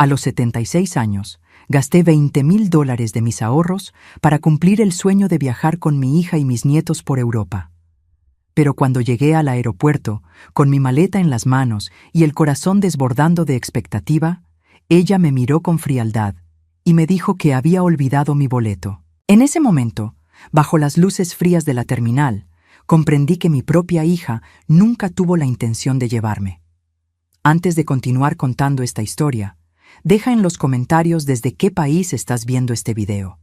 A los 76 años, gasté $20,000 de mis ahorros para cumplir el sueño de viajar con mi hija y mis nietos por Europa. Pero cuando llegué al aeropuerto, con mi maleta en las manos y el corazón desbordando de expectativa, ella me miró con frialdad y me dijo que había olvidado mi boleto. En ese momento, bajo las luces frías de la terminal, comprendí que mi propia hija nunca tuvo la intención de llevarme. Antes de continuar contando esta historia, deja en los comentarios desde qué país estás viendo este video.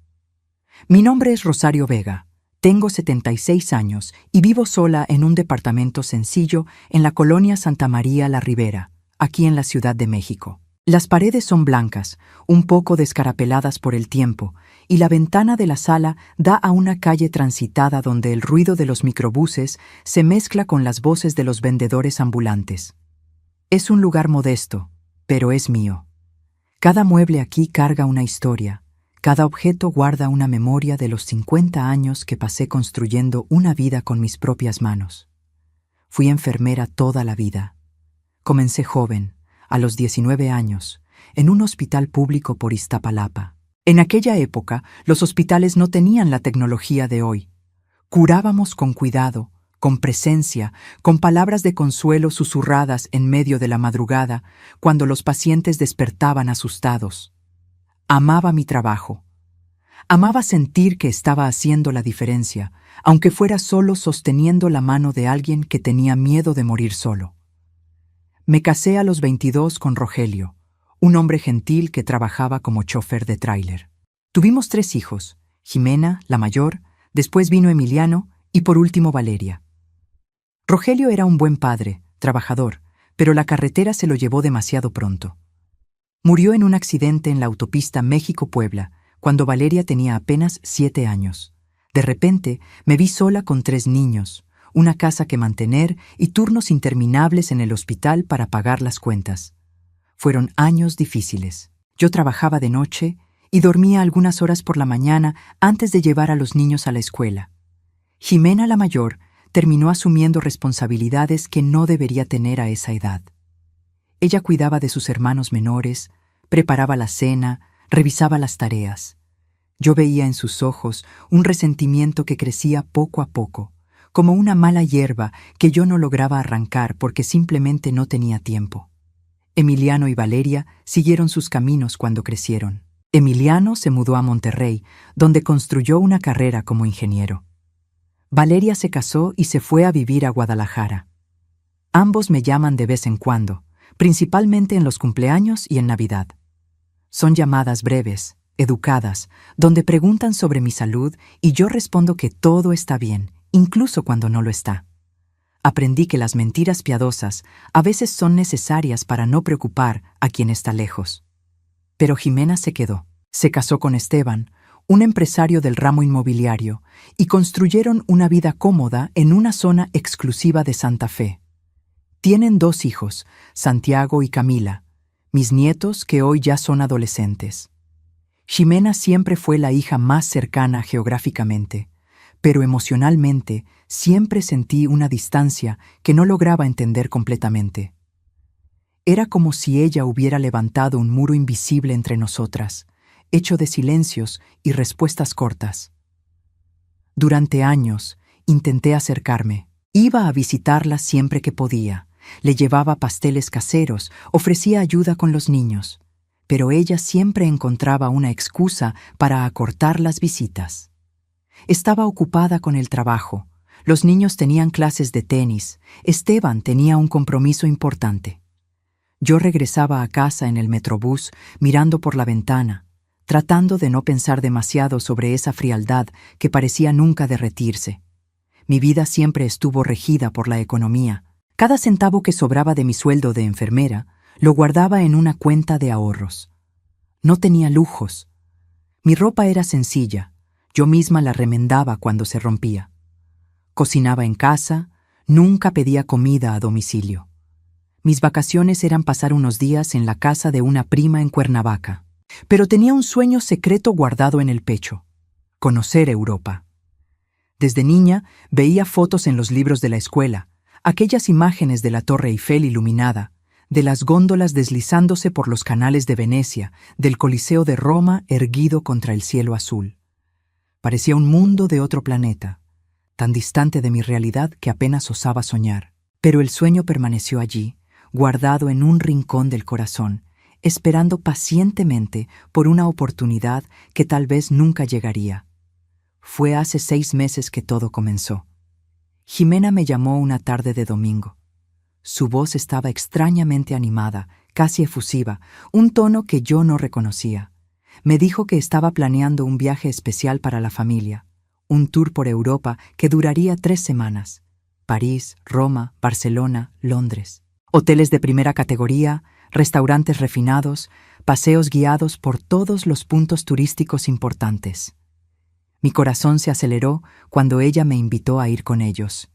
Mi nombre es Rosario Vega, tengo 76 años y vivo sola en un departamento sencillo en la colonia Santa María la Ribera, aquí en la Ciudad de México. Las paredes son blancas, un poco descarapeladas por el tiempo, y la ventana de la sala da a una calle transitada donde el ruido de los microbuses se mezcla con las voces de los vendedores ambulantes. Es un lugar modesto, pero es mío. Cada mueble aquí carga una historia, cada objeto guarda una memoria de los 50 años que pasé construyendo una vida con mis propias manos. Fui enfermera toda la vida. Comencé joven, a los 19 años, en un hospital público por Iztapalapa. En aquella época, los hospitales no tenían la tecnología de hoy. Curábamos con cuidado, con presencia, con palabras de consuelo susurradas en medio de la madrugada, cuando los pacientes despertaban asustados. Amaba mi trabajo. Amaba sentir que estaba haciendo la diferencia, aunque fuera solo sosteniendo la mano de alguien que tenía miedo de morir solo. Me casé a los 22 con Rogelio, un hombre gentil que trabajaba como chofer de tráiler. Tuvimos 3 hijos, Jimena, la mayor, después vino Emiliano y por último Valeria. Rogelio era un buen padre, trabajador, pero la carretera se lo llevó demasiado pronto. Murió en un accidente en la autopista México-Puebla, cuando Valeria tenía apenas 7 años. De repente, me vi sola con 3 niños, una casa que mantener y turnos interminables en el hospital para pagar las cuentas. Fueron años difíciles. Yo trabajaba de noche y dormía algunas horas por la mañana antes de llevar a los niños a la escuela. Jimena, la mayor, terminó asumiendo responsabilidades que no debería tener a esa edad. Ella cuidaba de sus hermanos menores, preparaba la cena, revisaba las tareas. Yo veía en sus ojos un resentimiento que crecía poco a poco, como una mala hierba que yo no lograba arrancar porque simplemente no tenía tiempo. Emiliano y Valeria siguieron sus caminos cuando crecieron. Emiliano se mudó a Monterrey, donde construyó una carrera como ingeniero. Valeria se casó y se fue a vivir a Guadalajara. Ambos me llaman de vez en cuando, principalmente en los cumpleaños y en Navidad. Son llamadas breves, educadas, donde preguntan sobre mi salud y yo respondo que todo está bien, incluso cuando no lo está. Aprendí que las mentiras piadosas a veces son necesarias para no preocupar a quien está lejos. Pero Jimena se quedó. Se casó con Esteban, un empresario del ramo inmobiliario, y construyeron una vida cómoda en una zona exclusiva de Santa Fe. Tienen 2 hijos, Santiago y Camila, mis nietos que hoy ya son adolescentes. Jimena siempre fue la hija más cercana geográficamente, pero emocionalmente siempre sentí una distancia que no lograba entender completamente. Era como si ella hubiera levantado un muro invisible entre nosotras, hecho de silencios y respuestas cortas. Durante años intenté acercarme. Iba a visitarla siempre que podía, le llevaba pasteles caseros, ofrecía ayuda con los niños, pero ella siempre encontraba una excusa para acortar las visitas. Estaba ocupada con el trabajo, los niños tenían clases de tenis, Esteban tenía un compromiso importante. Yo regresaba a casa en el metrobús mirando por la ventana, tratando de no pensar demasiado sobre esa frialdad que parecía nunca derretirse. Mi vida siempre estuvo regida por la economía. Cada centavo que sobraba de mi sueldo de enfermera lo guardaba en una cuenta de ahorros. No tenía lujos. Mi ropa era sencilla, yo misma la remendaba cuando se rompía. Cocinaba en casa, nunca pedía comida a domicilio. Mis vacaciones eran pasar unos días en la casa de una prima en Cuernavaca. Pero tenía un sueño secreto guardado en el pecho: conocer Europa. Desde niña veía fotos en los libros de la escuela, aquellas imágenes de la Torre Eiffel iluminada, de las góndolas deslizándose por los canales de Venecia, del Coliseo de Roma erguido contra el cielo azul. Parecía un mundo de otro planeta, tan distante de mi realidad que apenas osaba soñar. Pero el sueño permaneció allí, guardado en un rincón del corazón, esperando pacientemente por una oportunidad que tal vez nunca llegaría. Fue hace 6 meses que todo comenzó. Jimena me llamó una tarde de domingo. Su voz estaba extrañamente animada, casi efusiva, un tono que yo no reconocía. Me dijo que estaba planeando un viaje especial para la familia, un tour por Europa que duraría 3 semanas. París, Roma, Barcelona, Londres. Hoteles de primera categoría, restaurantes refinados, paseos guiados por todos los puntos turísticos importantes. Mi corazón se aceleró cuando ella me invitó a ir con ellos.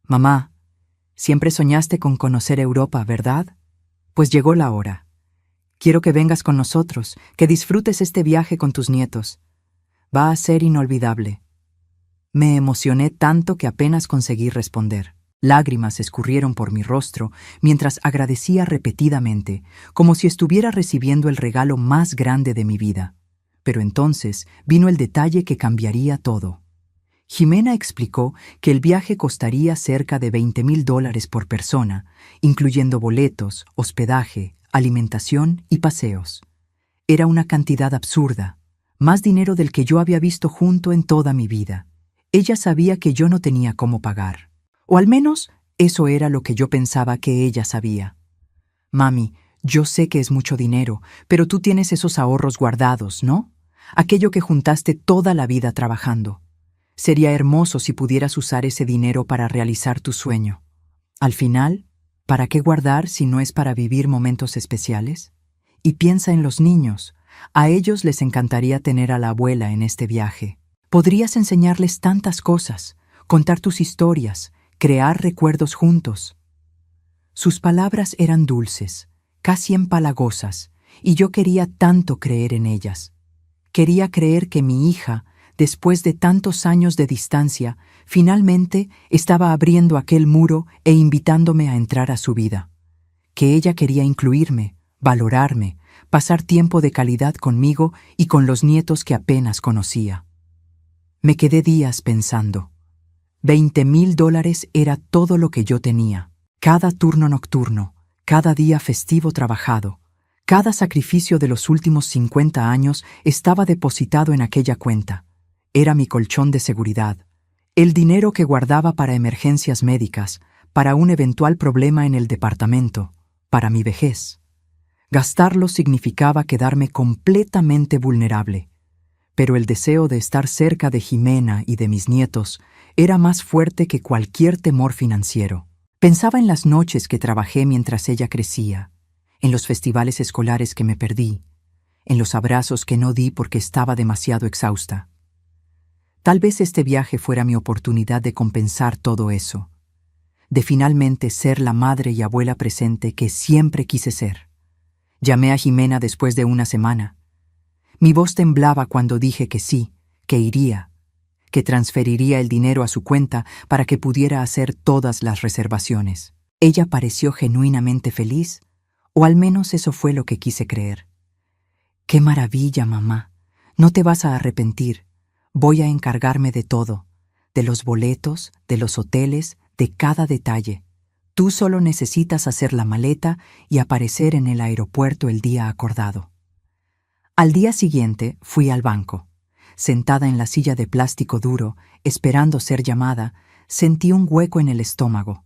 «Mamá, siempre soñaste con conocer Europa, ¿verdad? Pues llegó la hora. Quiero que vengas con nosotros, que disfrutes este viaje con tus nietos. Va a ser inolvidable». Me emocioné tanto que apenas conseguí responder. Lágrimas escurrieron por mi rostro mientras agradecía repetidamente, como si estuviera recibiendo el regalo más grande de mi vida. Pero entonces vino el detalle que cambiaría todo. Jimena explicó que el viaje costaría cerca de $20,000 por persona, incluyendo boletos, hospedaje, alimentación y paseos. Era una cantidad absurda, más dinero del que yo había visto junto en toda mi vida. Ella sabía que yo no tenía cómo pagar. O al menos eso era lo que yo pensaba que ella sabía. «Mami, yo sé que es mucho dinero, pero tú tienes esos ahorros guardados, ¿no? Aquello que juntaste toda la vida trabajando. Sería hermoso si pudieras usar ese dinero para realizar tu sueño. Al final, ¿para qué guardar si no es para vivir momentos especiales? Y piensa en los niños. A ellos les encantaría tener a la abuela en este viaje. Podrías enseñarles tantas cosas, contar tus historias, crear recuerdos juntos». Sus palabras eran dulces, casi empalagosas, y yo quería tanto creer en ellas. Quería creer que mi hija, después de tantos años de distancia, finalmente estaba abriendo aquel muro e invitándome a entrar a su vida. Que ella quería incluirme, valorarme, pasar tiempo de calidad conmigo y con los nietos que apenas conocía. Me quedé días pensando. $20,000 era todo lo que yo tenía. Cada turno nocturno, cada día festivo trabajado, cada sacrificio de los últimos 50 años estaba depositado en aquella cuenta. Era mi colchón de seguridad, el dinero que guardaba para emergencias médicas, para un eventual problema en el departamento, para mi vejez. Gastarlo significaba quedarme completamente vulnerable. Pero el deseo de estar cerca de Jimena y de mis nietos era más fuerte que cualquier temor financiero. Pensaba en las noches que trabajé mientras ella crecía, en los festivales escolares que me perdí, en los abrazos que no di porque estaba demasiado exhausta. Tal vez este viaje fuera mi oportunidad de compensar todo eso, de finalmente ser la madre y abuela presente que siempre quise ser. Llamé a Jimena después de una semana. Mi voz temblaba cuando dije que sí, que iría, que transferiría el dinero a su cuenta para que pudiera hacer todas las reservaciones. Ella pareció genuinamente feliz, o al menos eso fue lo que quise creer. «Qué maravilla, mamá. No te vas a arrepentir. Voy a encargarme de todo, de los boletos, de los hoteles, de cada detalle. Tú solo necesitas hacer la maleta y aparecer en el aeropuerto el día acordado». Al día siguiente fui al banco. Sentada en la silla de plástico duro, esperando ser llamada, sentí un hueco en el estómago.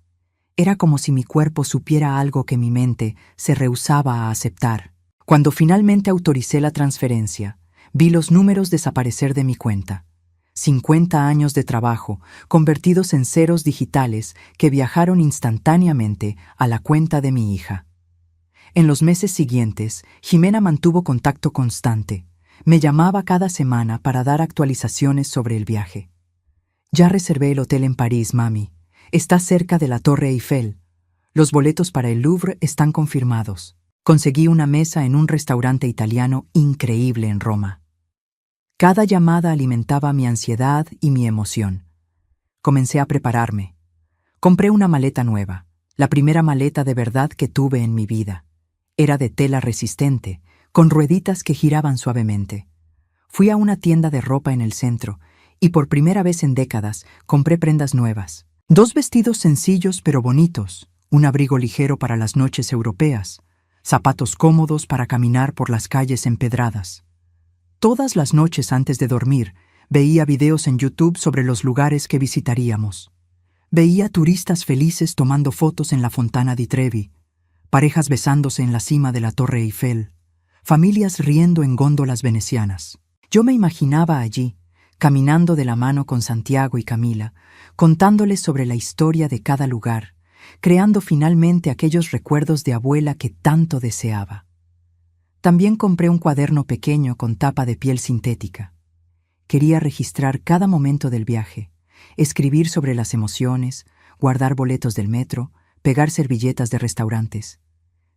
Era como si mi cuerpo supiera algo que mi mente se rehusaba a aceptar. Cuando finalmente autoricé la transferencia, vi los números desaparecer de mi cuenta. 50 años de trabajo, convertidos en ceros digitales que viajaron instantáneamente a la cuenta de mi hija. En los meses siguientes, Jimena mantuvo contacto constante. Me llamaba cada semana para dar actualizaciones sobre el viaje. «Ya reservé el hotel en París, mami. Está cerca de la Torre Eiffel. Los boletos para el Louvre están confirmados. Conseguí una mesa en un restaurante italiano increíble en Roma». Cada llamada alimentaba mi ansiedad y mi emoción. Comencé a prepararme. Compré una maleta nueva, La primera maleta de verdad que tuve en mi vida. Era de tela resistente, con rueditas que giraban suavemente. Fui a una tienda de ropa en el centro y por primera vez en décadas compré prendas nuevas. 2 vestidos sencillos pero bonitos, un abrigo ligero para las noches europeas, zapatos cómodos para caminar por las calles empedradas. Todas las noches antes de dormir, veía videos en YouTube sobre los lugares que visitaríamos. Veía turistas felices tomando fotos en la Fontana di Trevi, parejas besándose en la cima de la Torre Eiffel, familias riendo en góndolas venecianas. Yo me imaginaba allí, caminando de la mano con Santiago y Camila, contándoles sobre la historia de cada lugar, creando finalmente aquellos recuerdos de abuela que tanto deseaba. También compré un cuaderno pequeño con tapa de piel sintética. Quería registrar cada momento del viaje, escribir sobre las emociones, guardar boletos del metro, pegar servilletas de restaurantes.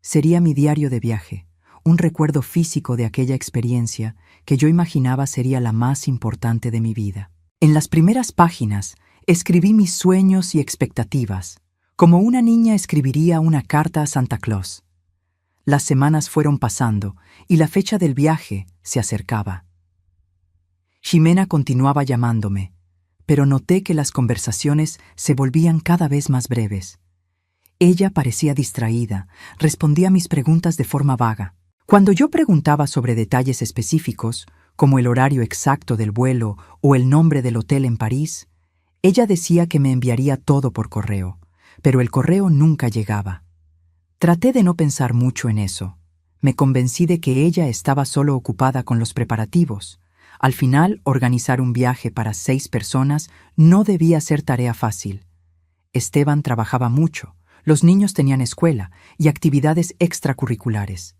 Sería mi diario de viaje, un recuerdo físico de aquella experiencia que yo imaginaba sería la más importante de mi vida. En las primeras páginas escribí mis sueños y expectativas, como una niña escribiría una carta a Santa Claus. Las semanas fueron pasando y la fecha del viaje se acercaba. Ximena continuaba llamándome, pero noté que las conversaciones se volvían cada vez más breves. Ella parecía distraída, respondía a mis preguntas de forma vaga. Cuando yo preguntaba sobre detalles específicos, como el horario exacto del vuelo o el nombre del hotel en París, ella decía que me enviaría todo por correo, pero el correo nunca llegaba. Traté de no pensar mucho en eso. Me convencí de que ella estaba solo ocupada con los preparativos. Al final, organizar un viaje para 6 personas no debía ser tarea fácil. Esteban trabajaba mucho, los niños tenían escuela y actividades extracurriculares.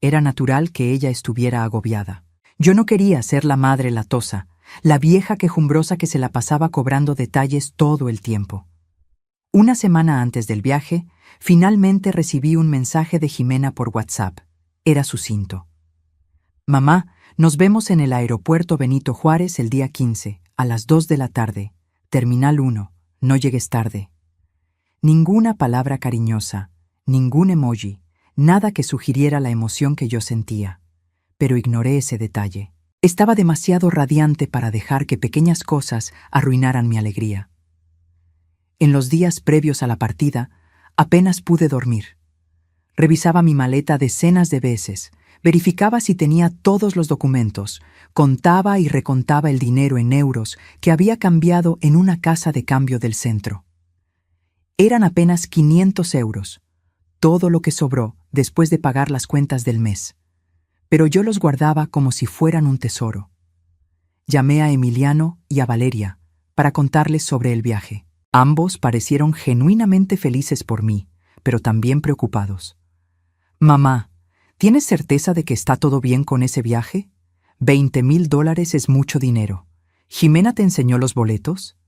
Era natural que ella estuviera agobiada. Yo no quería ser la madre latosa, la vieja quejumbrosa que se la pasaba cobrando detalles todo el tiempo. Una semana antes del viaje, finalmente recibí un mensaje de Ximena por WhatsApp. Era sucinto. Mamá, nos vemos en el aeropuerto Benito Juárez el día 15, a las 2 de la tarde. Terminal 1, no llegues tarde. Ninguna palabra cariñosa, ningún emoji, nada que sugiriera la emoción que yo sentía. Pero ignoré ese detalle. Estaba demasiado radiante para dejar que pequeñas cosas arruinaran mi alegría. En los días previos a la partida, apenas pude dormir. Revisaba mi maleta decenas de veces, verificaba si tenía todos los documentos, contaba y recontaba el dinero en euros que había cambiado en una casa de cambio del centro. Eran apenas 500 euros, todo lo que sobró después de pagar las cuentas del mes. Pero yo los guardaba como si fueran un tesoro. Llamé a Emiliano y a Valeria para contarles sobre el viaje. Ambos parecieron genuinamente felices por mí, pero también preocupados. Mamá, ¿tienes certeza de que está todo bien con ese viaje? $20,000 es mucho dinero. ¿Ximena te enseñó los boletos?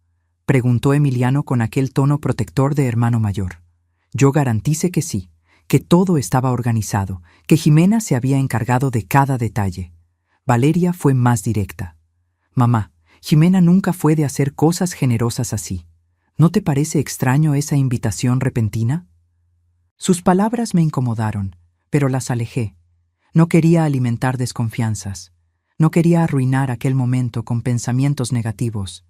Preguntó Emiliano con aquel tono protector de hermano mayor. Yo garantice que sí, que todo estaba organizado, que Ximena se había encargado de cada detalle. Valeria fue más directa. Mamá, Ximena nunca fue de hacer cosas generosas así. ¿No te parece extraño esa invitación repentina? Sus palabras me incomodaron, pero las alejé. No quería alimentar desconfianzas. No quería arruinar aquel momento con pensamientos negativos.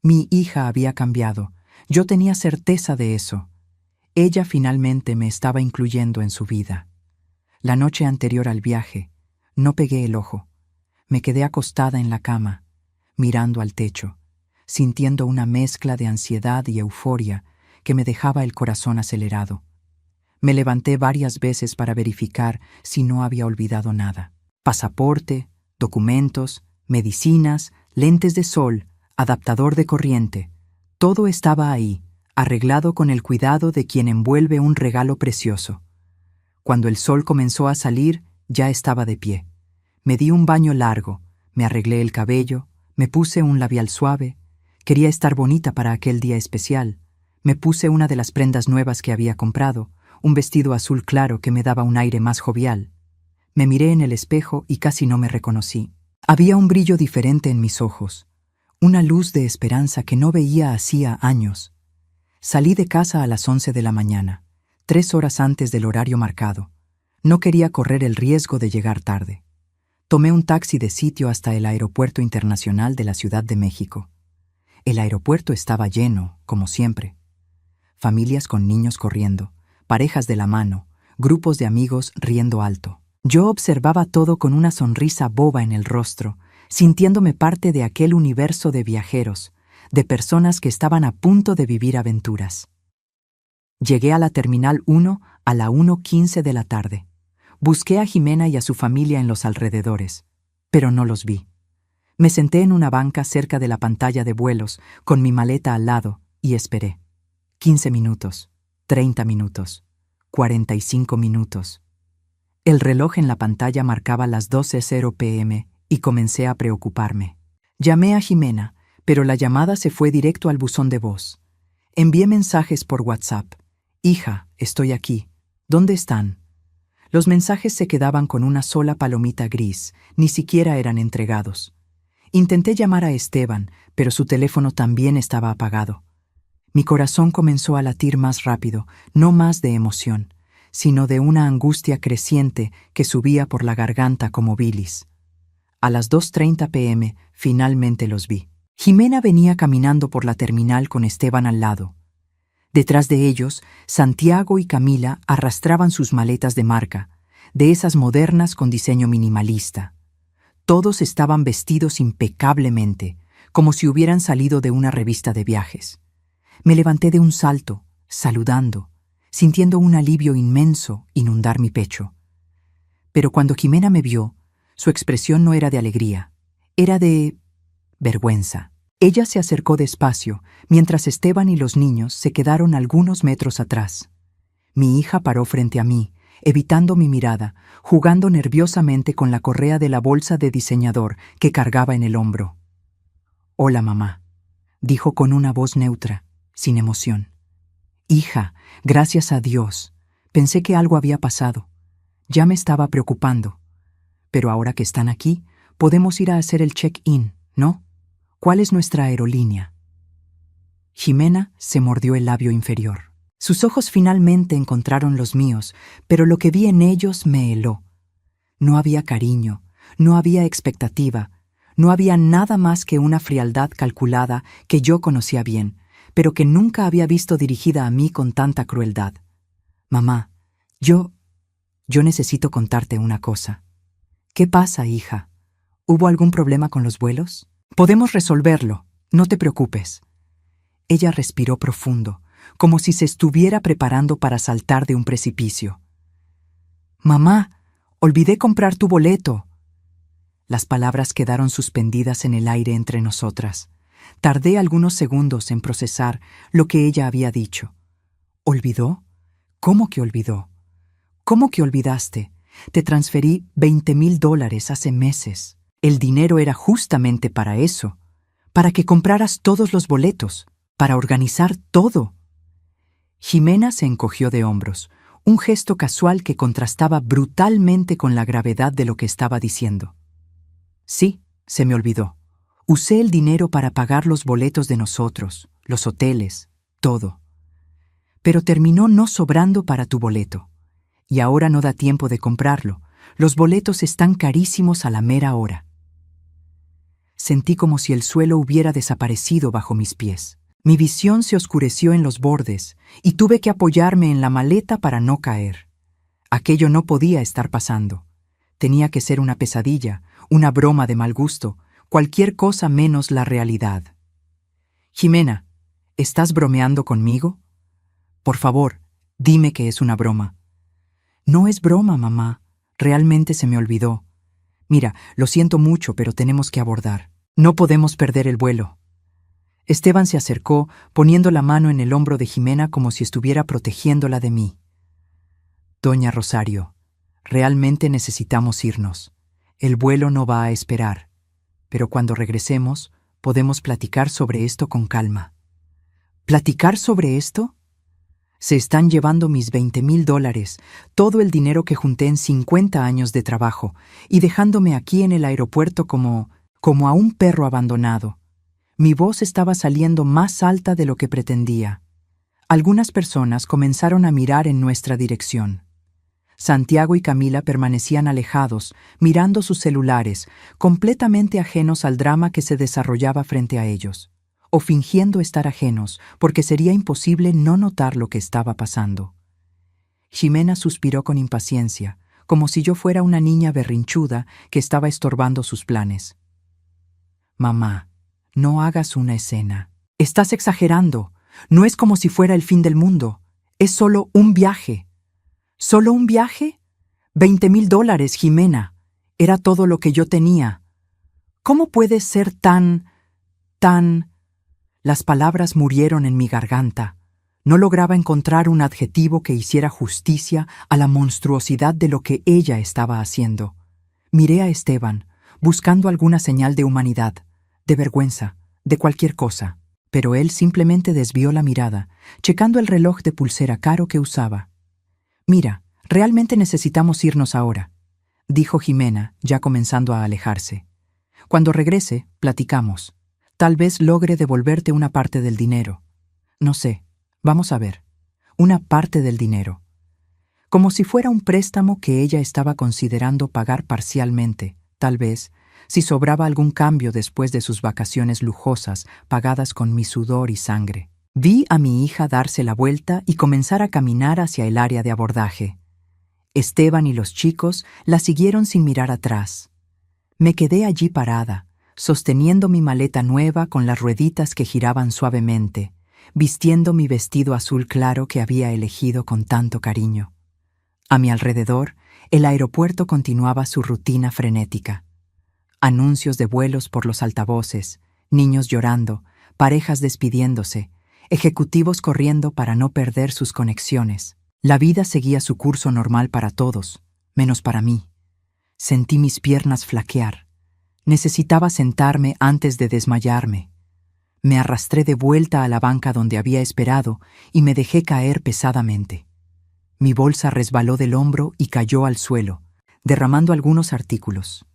Mi hija había cambiado. Yo tenía certeza de eso. Ella finalmente me estaba incluyendo en su vida. La noche anterior al viaje, no pegué el ojo. Me quedé acostada en la cama, mirando al techo, sintiendo una mezcla de ansiedad y euforia que me dejaba el corazón acelerado. Me levanté varias veces para verificar si no había olvidado nada. Pasaporte, documentos, medicinas, lentes de sol, adaptador de corriente. Todo estaba ahí, arreglado con el cuidado de quien envuelve un regalo precioso. Cuando el sol comenzó a salir, ya estaba de pie. Me di un baño largo, me arreglé el cabello, me puse un labial suave. Quería estar bonita para aquel día especial. Me puse una de las prendas nuevas que había comprado, un vestido azul claro que me daba un aire más jovial. Me miré en el espejo y casi no me reconocí. Había un brillo diferente en mis ojos, una luz de esperanza que no veía hacía años. Salí de casa a las 11 de la mañana, 3 horas antes del horario marcado. No quería correr el riesgo de llegar tarde. Tomé un taxi de sitio hasta el Aeropuerto Internacional de la Ciudad de México. El aeropuerto estaba lleno, como siempre. Familias con niños corriendo, parejas de la mano, grupos de amigos riendo alto. Yo observaba todo con una sonrisa boba en el rostro, sintiéndome parte de aquel universo de viajeros, de personas que estaban a punto de vivir aventuras. Llegué a la Terminal 1 a la 1:15 de la tarde. Busqué a Jimena y a su familia en los alrededores, pero no los vi. Me senté en una banca cerca de la pantalla de vuelos, con mi maleta al lado, y esperé. 15 minutos, 30 minutos, 45 minutos. El reloj en la pantalla marcaba las 12:00 p.m. y comencé a preocuparme. Llamé a Jimena, pero la llamada se fue directo al buzón de voz. Envié mensajes por WhatsApp. Hija, estoy aquí. ¿Dónde están? Los mensajes se quedaban con una sola palomita gris, ni siquiera eran entregados. Intenté llamar a Esteban, pero su teléfono también estaba apagado. Mi corazón comenzó a latir más rápido, no más de emoción, sino de una angustia creciente que subía por la garganta como bilis. A las 2:30 p.m. finalmente los vi. Jimena venía caminando por la terminal con Esteban al lado. Detrás de ellos, Santiago y Camila arrastraban sus maletas de marca, de esas modernas con diseño minimalista. Todos estaban vestidos impecablemente, como si hubieran salido de una revista de viajes. Me levanté de un salto, saludando, sintiendo un alivio inmenso inundar mi pecho. Pero cuando Jimena me vio, su expresión no era de alegría, era de vergüenza. Ella se acercó despacio, mientras Esteban y los niños se quedaron algunos metros atrás. Mi hija paró frente a mí, evitando mi mirada, jugando nerviosamente con la correa de la bolsa de diseñador que cargaba en el hombro. «Hola, mamá», dijo con una voz neutra, sin emoción. «Hija, gracias a Dios. Pensé que algo había pasado. Ya me estaba preocupando. Pero ahora que están aquí, podemos ir a hacer el check-in, ¿no? ¿Cuál es nuestra aerolínea?» Jimena se mordió el labio inferior. Sus ojos finalmente encontraron los míos, pero lo que vi en ellos me heló. No había cariño, no había expectativa, no había nada más que una frialdad calculada que yo conocía bien, pero que nunca había visto dirigida a mí con tanta crueldad. «Mamá, yo necesito contarte una cosa». «¿Qué pasa, hija? ¿Hubo algún problema con los vuelos?» «Podemos resolverlo, no te preocupes». Ella respiró profundo, como si se estuviera preparando para saltar de un precipicio. «Mamá, olvidé comprar tu boleto». Las palabras quedaron suspendidas en el aire entre nosotras. Tardé algunos segundos en procesar lo que ella había dicho. ¿Olvidó? ¿Cómo que olvidó? ¿Cómo que olvidaste? Te transferí $20,000 hace meses. El dinero era justamente para eso, para que compraras todos los boletos, para organizar todo. Jimena se encogió de hombros, un gesto casual que contrastaba brutalmente con la gravedad de lo que estaba diciendo. «Sí, se me olvidó. Usé el dinero para pagar los boletos de nosotros, los hoteles, todo. Pero terminó no sobrando para tu boleto. Y ahora no da tiempo de comprarlo. Los boletos están carísimos a la mera hora». Sentí como si el suelo hubiera desaparecido bajo mis pies. Mi visión se oscureció en los bordes y tuve que apoyarme en la maleta para no caer. Aquello no podía estar pasando. Tenía que ser una pesadilla, una broma de mal gusto, cualquier cosa menos la realidad. «Jimena, ¿estás bromeando conmigo? Por favor, dime que es una broma». «No es broma, mamá. Realmente se me olvidó. Mira, lo siento mucho, pero tenemos que abordar. No podemos perder el vuelo». Esteban se acercó, poniendo la mano en el hombro de Jimena como si estuviera protegiéndola de mí. «Doña Rosario, realmente necesitamos irnos. El vuelo no va a esperar, pero cuando regresemos podemos platicar sobre esto con calma». «¿Platicar sobre esto? Se están llevando mis $20,000, todo el dinero que junté en 50 años de trabajo, y dejándome aquí en el aeropuerto como a un perro abandonado». Mi voz estaba saliendo más alta de lo que pretendía. Algunas personas comenzaron a mirar en nuestra dirección. Santiago y Camila permanecían alejados, mirando sus celulares, completamente ajenos al drama que se desarrollaba frente a ellos, o fingiendo estar ajenos, porque sería imposible no notar lo que estaba pasando. Ximena suspiró con impaciencia, como si yo fuera una niña berrinchuda que estaba estorbando sus planes. «Mamá, no hagas una escena. Estás exagerando. No es como si fuera el fin del mundo. Es solo un viaje». ¿Solo un viaje? $20,000, Ximena. Era todo lo que yo tenía. ¿Cómo puedes ser tan... Las palabras murieron en mi garganta. No lograba encontrar un adjetivo que hiciera justicia a la monstruosidad de lo que ella estaba haciendo. Miré a Esteban, buscando alguna señal de humanidad, de vergüenza, de cualquier cosa. Pero él simplemente desvió la mirada, checando el reloj de pulsera caro que usaba. «Mira, realmente necesitamos irnos ahora», dijo Ximena, ya comenzando a alejarse. «Cuando regrese, platicamos. Tal vez logre devolverte una parte del dinero. No sé, vamos a ver. Una parte del dinero». Como si fuera un préstamo que ella estaba considerando pagar parcialmente, tal vez, si sobraba algún cambio después de sus vacaciones lujosas, pagadas con mi sudor y sangre. Vi a mi hija darse la vuelta y comenzar a caminar hacia el área de abordaje. Esteban y los chicos la siguieron sin mirar atrás. Me quedé allí parada, sosteniendo mi maleta nueva con las rueditas que giraban suavemente, vistiendo mi vestido azul claro que había elegido con tanto cariño. A mi alrededor, el aeropuerto continuaba su rutina frenética. Anuncios de vuelos por los altavoces, niños llorando, parejas despidiéndose, ejecutivos corriendo para no perder sus conexiones. La vida seguía su curso normal para todos, menos para mí. Sentí mis piernas flaquear. Necesitaba sentarme antes de desmayarme. Me arrastré de vuelta a la banca donde había esperado y me dejé caer pesadamente. Mi bolsa resbaló del hombro y cayó al suelo, derramando algunos artículos.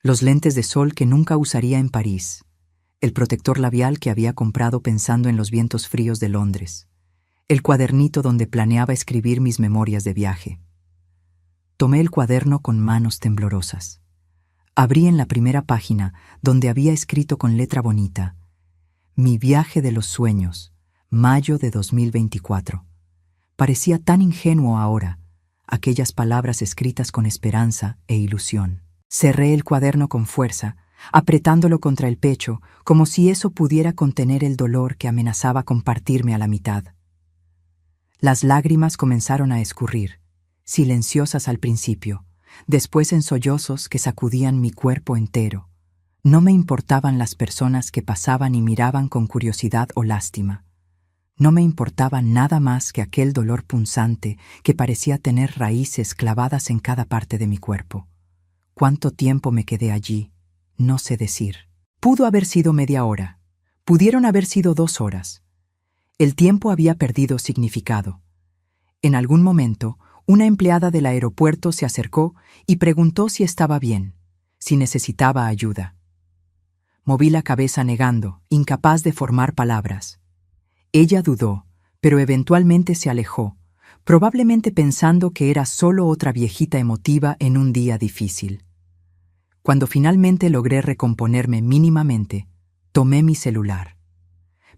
Los lentes de sol que nunca usaría en París, el protector labial que había comprado pensando en los vientos fríos de Londres, el cuadernito donde planeaba escribir mis memorias de viaje. Tomé el cuaderno con manos temblorosas. Abrí en la primera página, donde había escrito con letra bonita: «Mi viaje de los sueños, mayo de 2024». Parecía tan ingenuo ahora, aquellas palabras escritas con esperanza e ilusión. Cerré el cuaderno con fuerza, apretándolo contra el pecho, como si eso pudiera contener el dolor que amenazaba con partirme a la mitad. Las lágrimas comenzaron a escurrir, silenciosas al principio, después en sollozos que sacudían mi cuerpo entero. No me importaban las personas que pasaban y miraban con curiosidad o lástima. No me importaba nada más que aquel dolor punzante que parecía tener raíces clavadas en cada parte de mi cuerpo. ¿Cuánto tiempo me quedé allí? No sé decir. Pudo haber sido media hora. Pudieron haber sido 2 horas. El tiempo había perdido significado. En algún momento, una empleada del aeropuerto se acercó y preguntó si estaba bien, si necesitaba ayuda. Moví la cabeza negando, incapaz de formar palabras. Ella dudó, pero eventualmente se alejó, probablemente pensando que era solo otra viejita emotiva en un día difícil. Cuando finalmente logré recomponerme mínimamente, tomé mi celular.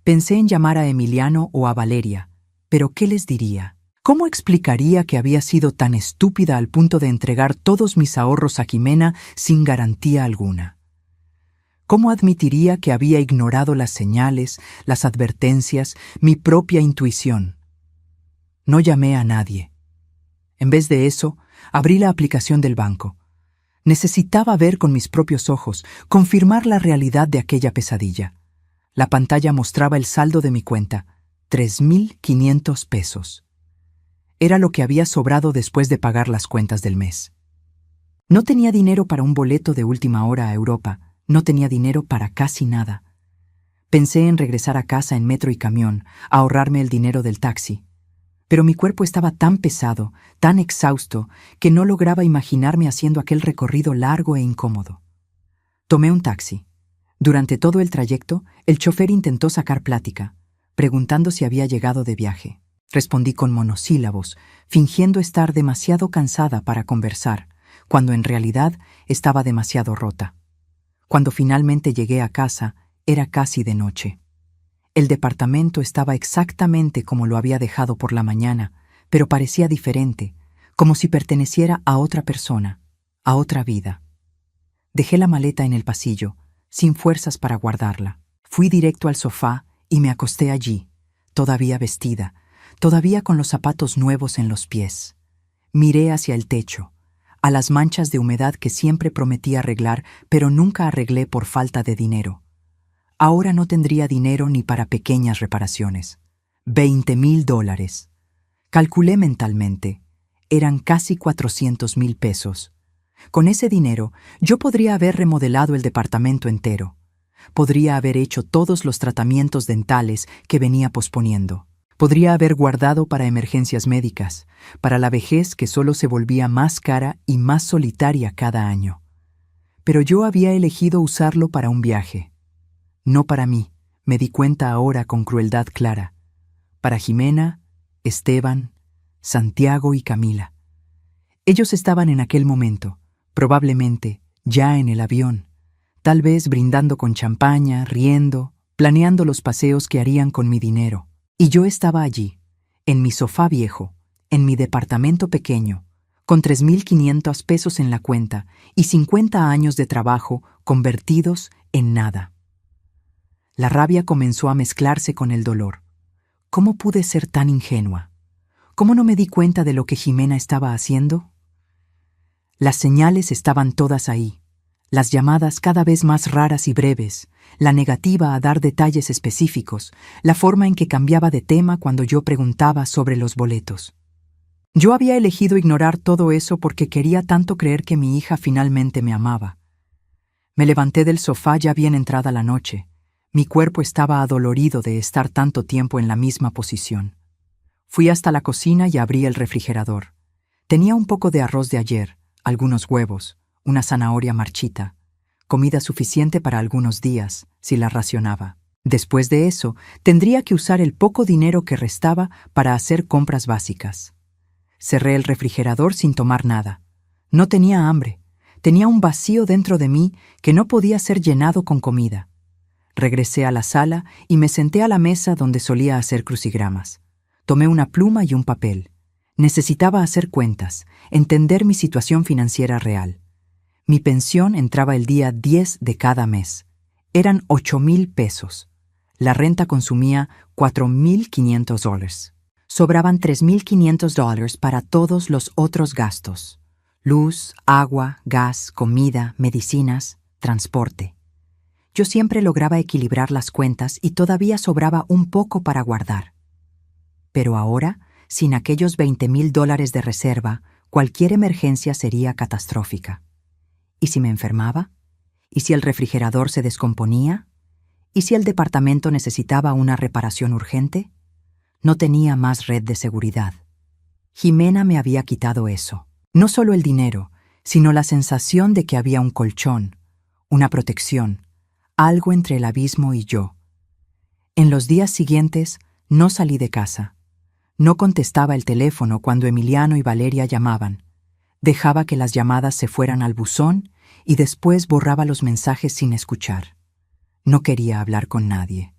Pensé en llamar a Emiliano o a Valeria, pero ¿qué les diría? ¿Cómo explicaría que había sido tan estúpida al punto de entregar todos mis ahorros a Ximena sin garantía alguna? ¿Cómo admitiría que había ignorado las señales, las advertencias, mi propia intuición? No llamé a nadie. En vez de eso, abrí la aplicación del banco. Necesitaba ver con mis propios ojos, confirmar la realidad de aquella pesadilla. La pantalla mostraba el saldo de mi cuenta, 3,500 pesos. Era lo que había sobrado después de pagar las cuentas del mes. No tenía dinero para un boleto de última hora a Europa. No tenía dinero para casi nada. Pensé en regresar a casa en metro y camión, a ahorrarme el dinero del taxi. Pero mi cuerpo estaba tan pesado, tan exhausto, que no lograba imaginarme haciendo aquel recorrido largo e incómodo. Tomé un taxi. Durante todo el trayecto, el chofer intentó sacar plática, preguntando si había llegado de viaje. Respondí con monosílabos, fingiendo estar demasiado cansada para conversar, cuando en realidad estaba demasiado rota. Cuando finalmente llegué a casa, era casi de noche. El departamento estaba exactamente como lo había dejado por la mañana, pero parecía diferente, como si perteneciera a otra persona, a otra vida. Dejé la maleta en el pasillo, sin fuerzas para guardarla. Fui directo al sofá y me acosté allí, todavía vestida, todavía con los zapatos nuevos en los pies. Miré hacia el techo, a las manchas de humedad que siempre prometí arreglar, pero nunca arreglé por falta de dinero. Ahora no tendría dinero ni para pequeñas reparaciones. $20,000. Calculé mentalmente. Eran casi 400,000 pesos. Con ese dinero, yo podría haber remodelado el departamento entero. Podría haber hecho todos los tratamientos dentales que venía posponiendo. Podría haber guardado para emergencias médicas, para la vejez que solo se volvía más cara y más solitaria cada año. Pero yo había elegido usarlo para un viaje. No para mí, me di cuenta ahora con crueldad clara. Para Jimena, Esteban, Santiago y Camila. Ellos estaban en aquel momento, probablemente, ya en el avión, tal vez brindando con champaña, riendo, planeando los paseos que harían con mi dinero. Y yo estaba allí, en mi sofá viejo, en mi departamento pequeño, con 3,500 pesos en la cuenta y 50 años de trabajo convertidos en nada. La rabia comenzó a mezclarse con el dolor. ¿Cómo pude ser tan ingenua? ¿Cómo no me di cuenta de lo que Jimena estaba haciendo? Las señales estaban todas ahí, las llamadas cada vez más raras y breves, la negativa a dar detalles específicos, la forma en que cambiaba de tema cuando yo preguntaba sobre los boletos. Yo había elegido ignorar todo eso porque quería tanto creer que mi hija finalmente me amaba. Me levanté del sofá ya bien entrada la noche. Mi cuerpo estaba adolorido de estar tanto tiempo en la misma posición. Fui hasta la cocina y abrí el refrigerador. Tenía un poco de arroz de ayer, algunos huevos, una zanahoria marchita, comida suficiente para algunos días, si la racionaba. Después de eso, tendría que usar el poco dinero que restaba para hacer compras básicas. Cerré el refrigerador sin tomar nada. No tenía hambre. Tenía un vacío dentro de mí que no podía ser llenado con comida. Regresé a la sala y me senté a la mesa donde solía hacer crucigramas. Tomé una pluma y un papel. Necesitaba hacer cuentas, entender mi situación financiera real. Mi pensión entraba el día 10 de cada mes. Eran 8,000 pesos. La renta consumía $4,500. Sobraban $3,500 para todos los otros gastos: luz, agua, gas, comida, medicinas, transporte. Yo siempre lograba equilibrar las cuentas y todavía sobraba un poco para guardar. Pero ahora, sin aquellos $20,000 de reserva, cualquier emergencia sería catastrófica. ¿Y si me enfermaba? ¿Y si el refrigerador se descomponía? ¿Y si el departamento necesitaba una reparación urgente? No tenía más red de seguridad. Jimena me había quitado eso. No solo el dinero, sino la sensación de que había un colchón, una protección, algo entre el abismo y yo. En los días siguientes no salí de casa. No contestaba el teléfono cuando Emiliano y Valeria llamaban. Dejaba que las llamadas se fueran al buzón y después borraba los mensajes sin escuchar. No quería hablar con nadie.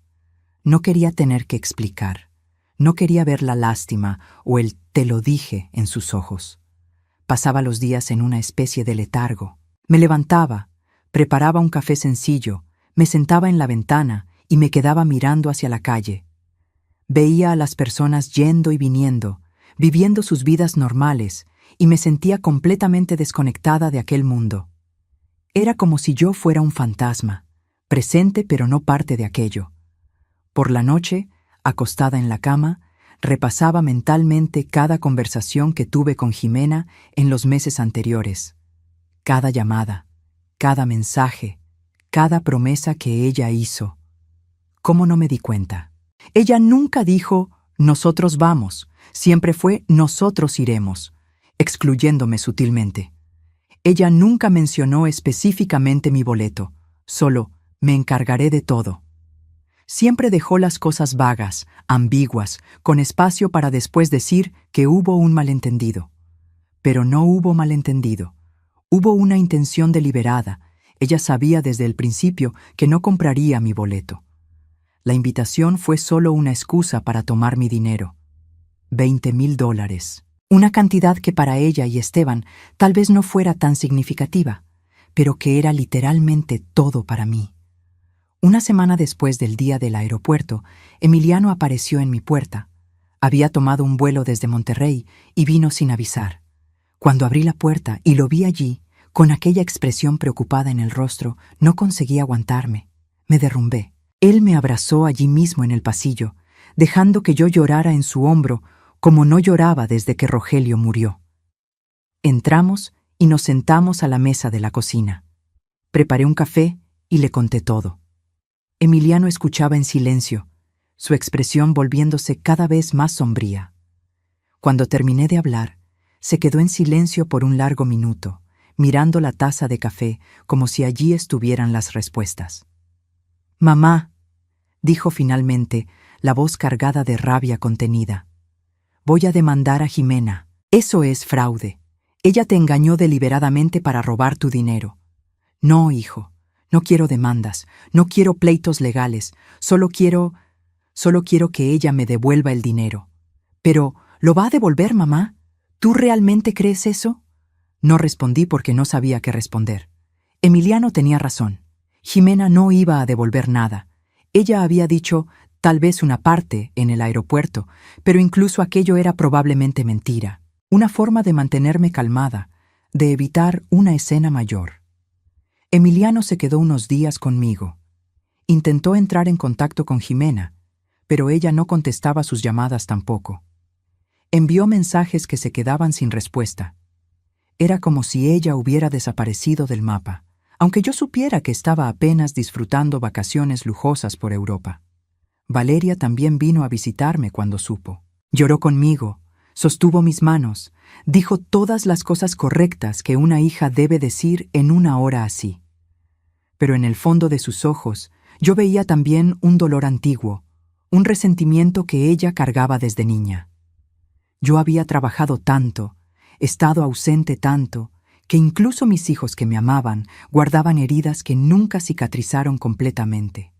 No quería tener que explicar. No quería ver la lástima o el «te lo dije» en sus ojos. Pasaba los días en una especie de letargo. Me levantaba, preparaba un café sencillo, me sentaba en la ventana y me quedaba mirando hacia la calle. Veía a las personas yendo y viniendo, viviendo sus vidas normales, y me sentía completamente desconectada de aquel mundo. Era como si yo fuera un fantasma, presente pero no parte de aquello. Por la noche, acostada en la cama, repasaba mentalmente cada conversación que tuve con Jimena en los meses anteriores. Cada llamada, cada mensaje, cada promesa que ella hizo. ¿Cómo no me di cuenta? Ella nunca dijo, «nosotros vamos», siempre fue «nosotros iremos», excluyéndome sutilmente. Ella nunca mencionó específicamente mi boleto, solo «me encargaré de todo». Siempre dejó las cosas vagas, ambiguas, con espacio para después decir que hubo un malentendido. Pero no hubo malentendido. Hubo una intención deliberada. Ella sabía desde el principio que no compraría mi boleto. La invitación fue solo una excusa para tomar mi dinero. $20,000. Una cantidad que para ella y Esteban tal vez no fuera tan significativa, pero que era literalmente todo para mí. Una semana después del día del aeropuerto, Emiliano apareció en mi puerta. Había tomado un vuelo desde Monterrey y vino sin avisar. Cuando abrí la puerta y lo vi allí, con aquella expresión preocupada en el rostro, no conseguí aguantarme. Me derrumbé. Él me abrazó allí mismo en el pasillo, dejando que yo llorara en su hombro, como no lloraba desde que Rogelio murió. Entramos y nos sentamos a la mesa de la cocina. Preparé un café y le conté todo. Emiliano escuchaba en silencio, su expresión volviéndose cada vez más sombría. Cuando terminé de hablar, se quedó en silencio por un largo minuto, mirando la taza de café como si allí estuvieran las respuestas. «Mamá», dijo finalmente, la voz cargada de rabia contenida. «Voy a demandar a Jimena. Eso es fraude. Ella te engañó deliberadamente para robar tu dinero». «No, hijo. No quiero demandas, no quiero pleitos legales, solo quiero que ella me devuelva el dinero». «Pero, ¿lo va a devolver, mamá? ¿Tú realmente crees eso?». No respondí porque no sabía qué responder. Emiliano tenía razón. Jimena no iba a devolver nada. Ella había dicho, tal vez una parte, en el aeropuerto, pero incluso aquello era probablemente mentira. Una forma de mantenerme calmada, de evitar una escena mayor. Emiliano se quedó unos días conmigo. Intentó entrar en contacto con Jimena, pero ella no contestaba sus llamadas tampoco. Envió mensajes que se quedaban sin respuesta. Era como si ella hubiera desaparecido del mapa, aunque yo supiera que estaba apenas disfrutando vacaciones lujosas por Europa. Valeria también vino a visitarme cuando supo. Lloró conmigo, sostuvo mis manos, dijo todas las cosas correctas que una hija debe decir en una hora así. Pero en el fondo de sus ojos yo veía también un dolor antiguo, un resentimiento que ella cargaba desde niña. Yo había trabajado tanto, estado ausente tanto, que incluso mis hijos que me amaban guardaban heridas que nunca cicatrizaron completamente.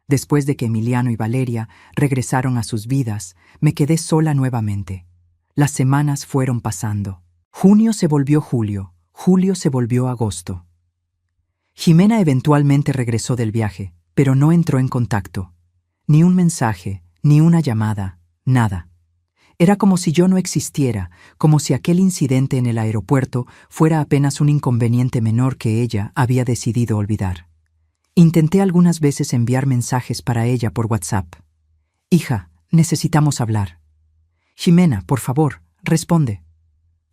Después de que Emiliano y Valeria regresaron a sus vidas, me quedé sola nuevamente. Las semanas fueron pasando. Junio se volvió julio, julio se volvió agosto. Jimena eventualmente regresó del viaje, pero no entró en contacto. Ni un mensaje, ni una llamada, nada. Era como si yo no existiera, como si aquel incidente en el aeropuerto fuera apenas un inconveniente menor que ella había decidido olvidar. Intenté algunas veces enviar mensajes para ella por WhatsApp. «Hija, necesitamos hablar». «Jimena, por favor, responde.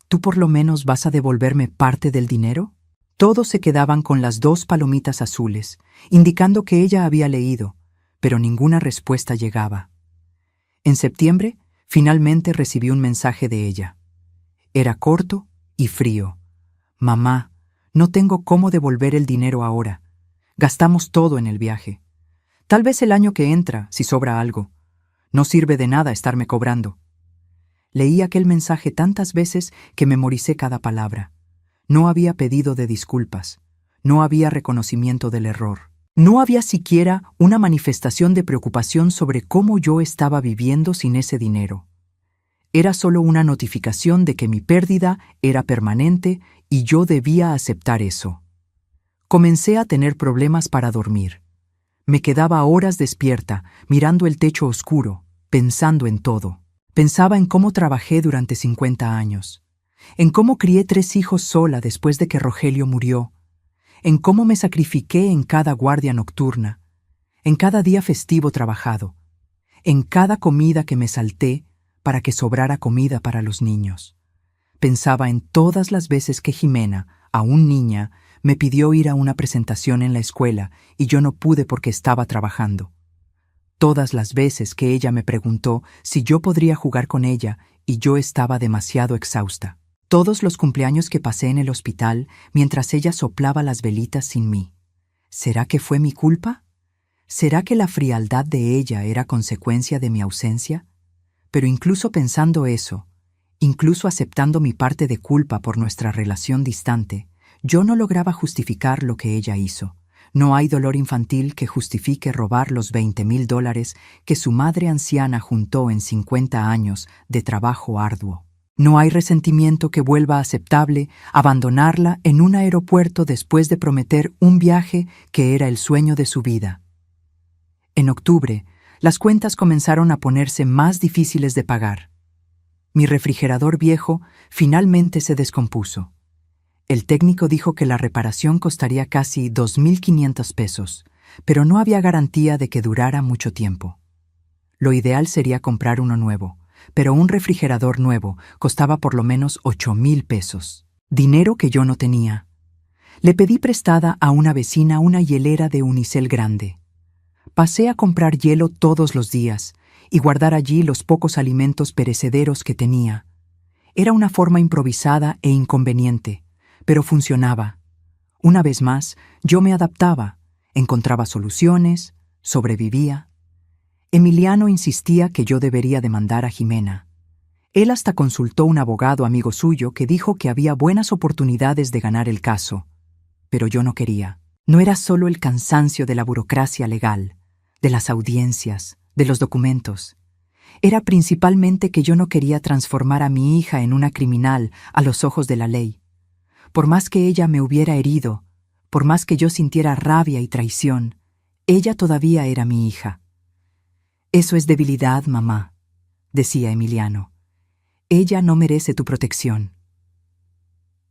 ¿Tú por lo menos vas a devolverme parte del dinero?». Todos se quedaban con las 2 palomitas azules, indicando que ella había leído, pero ninguna respuesta llegaba. En septiembre, finalmente recibí un mensaje de ella. Era corto y frío. «Mamá, no tengo cómo devolver el dinero ahora. Gastamos todo en el viaje. Tal vez el año que entra, si sobra algo. No sirve de nada estarme cobrando». Leí aquel mensaje tantas veces que memoricé cada palabra. No había pedido de disculpas. No había reconocimiento del error. No había siquiera una manifestación de preocupación sobre cómo yo estaba viviendo sin ese dinero. Era solo una notificación de que mi pérdida era permanente y yo debía aceptar eso. Comencé a tener problemas para dormir. Me quedaba horas despierta, mirando el techo oscuro, pensando en todo. Pensaba en cómo trabajé durante 50 años, en cómo crié 3 hijos sola después de que Rogelio murió, en cómo me sacrifiqué en cada guardia nocturna, en cada día festivo trabajado, en cada comida que me salté para que sobrara comida para los niños. Pensaba en todas las veces que Jimena, aún niña, me pidió ir a una presentación en la escuela y yo no pude porque estaba trabajando. Todas las veces que ella me preguntó si yo podría jugar con ella y yo estaba demasiado exhausta. Todos los cumpleaños que pasé en el hospital mientras ella soplaba las velitas sin mí. ¿Será que fue mi culpa? ¿Será que la frialdad de ella era consecuencia de mi ausencia? Pero incluso pensando eso, incluso aceptando mi parte de culpa por nuestra relación distante, yo no lograba justificar lo que ella hizo. No hay dolor infantil que justifique robar los $20,000 que su madre anciana juntó en 50 años de trabajo arduo. No hay resentimiento que vuelva aceptable abandonarla en un aeropuerto después de prometer un viaje que era el sueño de su vida. En octubre, las cuentas comenzaron a ponerse más difíciles de pagar. Mi refrigerador viejo finalmente se descompuso. El técnico dijo que la reparación costaría casi $2,500, pero no había garantía de que durara mucho tiempo. Lo ideal sería comprar uno nuevo, pero un refrigerador nuevo costaba por lo menos $8,000, dinero que yo no tenía. Le pedí prestada a una vecina una hielera de unicel grande. Pasé a comprar hielo todos los días y guardar allí los pocos alimentos perecederos que tenía. Era una forma improvisada e inconveniente, pero funcionaba. Una vez más, yo me adaptaba, encontraba soluciones, sobrevivía. Emiliano insistía que yo debería demandar a Jimena. Él hasta consultó un abogado amigo suyo que dijo que había buenas oportunidades de ganar el caso, pero yo no quería. No era solo el cansancio de la burocracia legal, de las audiencias, de los documentos. Era principalmente que yo no quería transformar a mi hija en una criminal a los ojos de la ley. Por más que ella me hubiera herido, por más que yo sintiera rabia y traición, ella todavía era mi hija. «Eso es debilidad, mamá», decía Emiliano. «Ella no merece tu protección».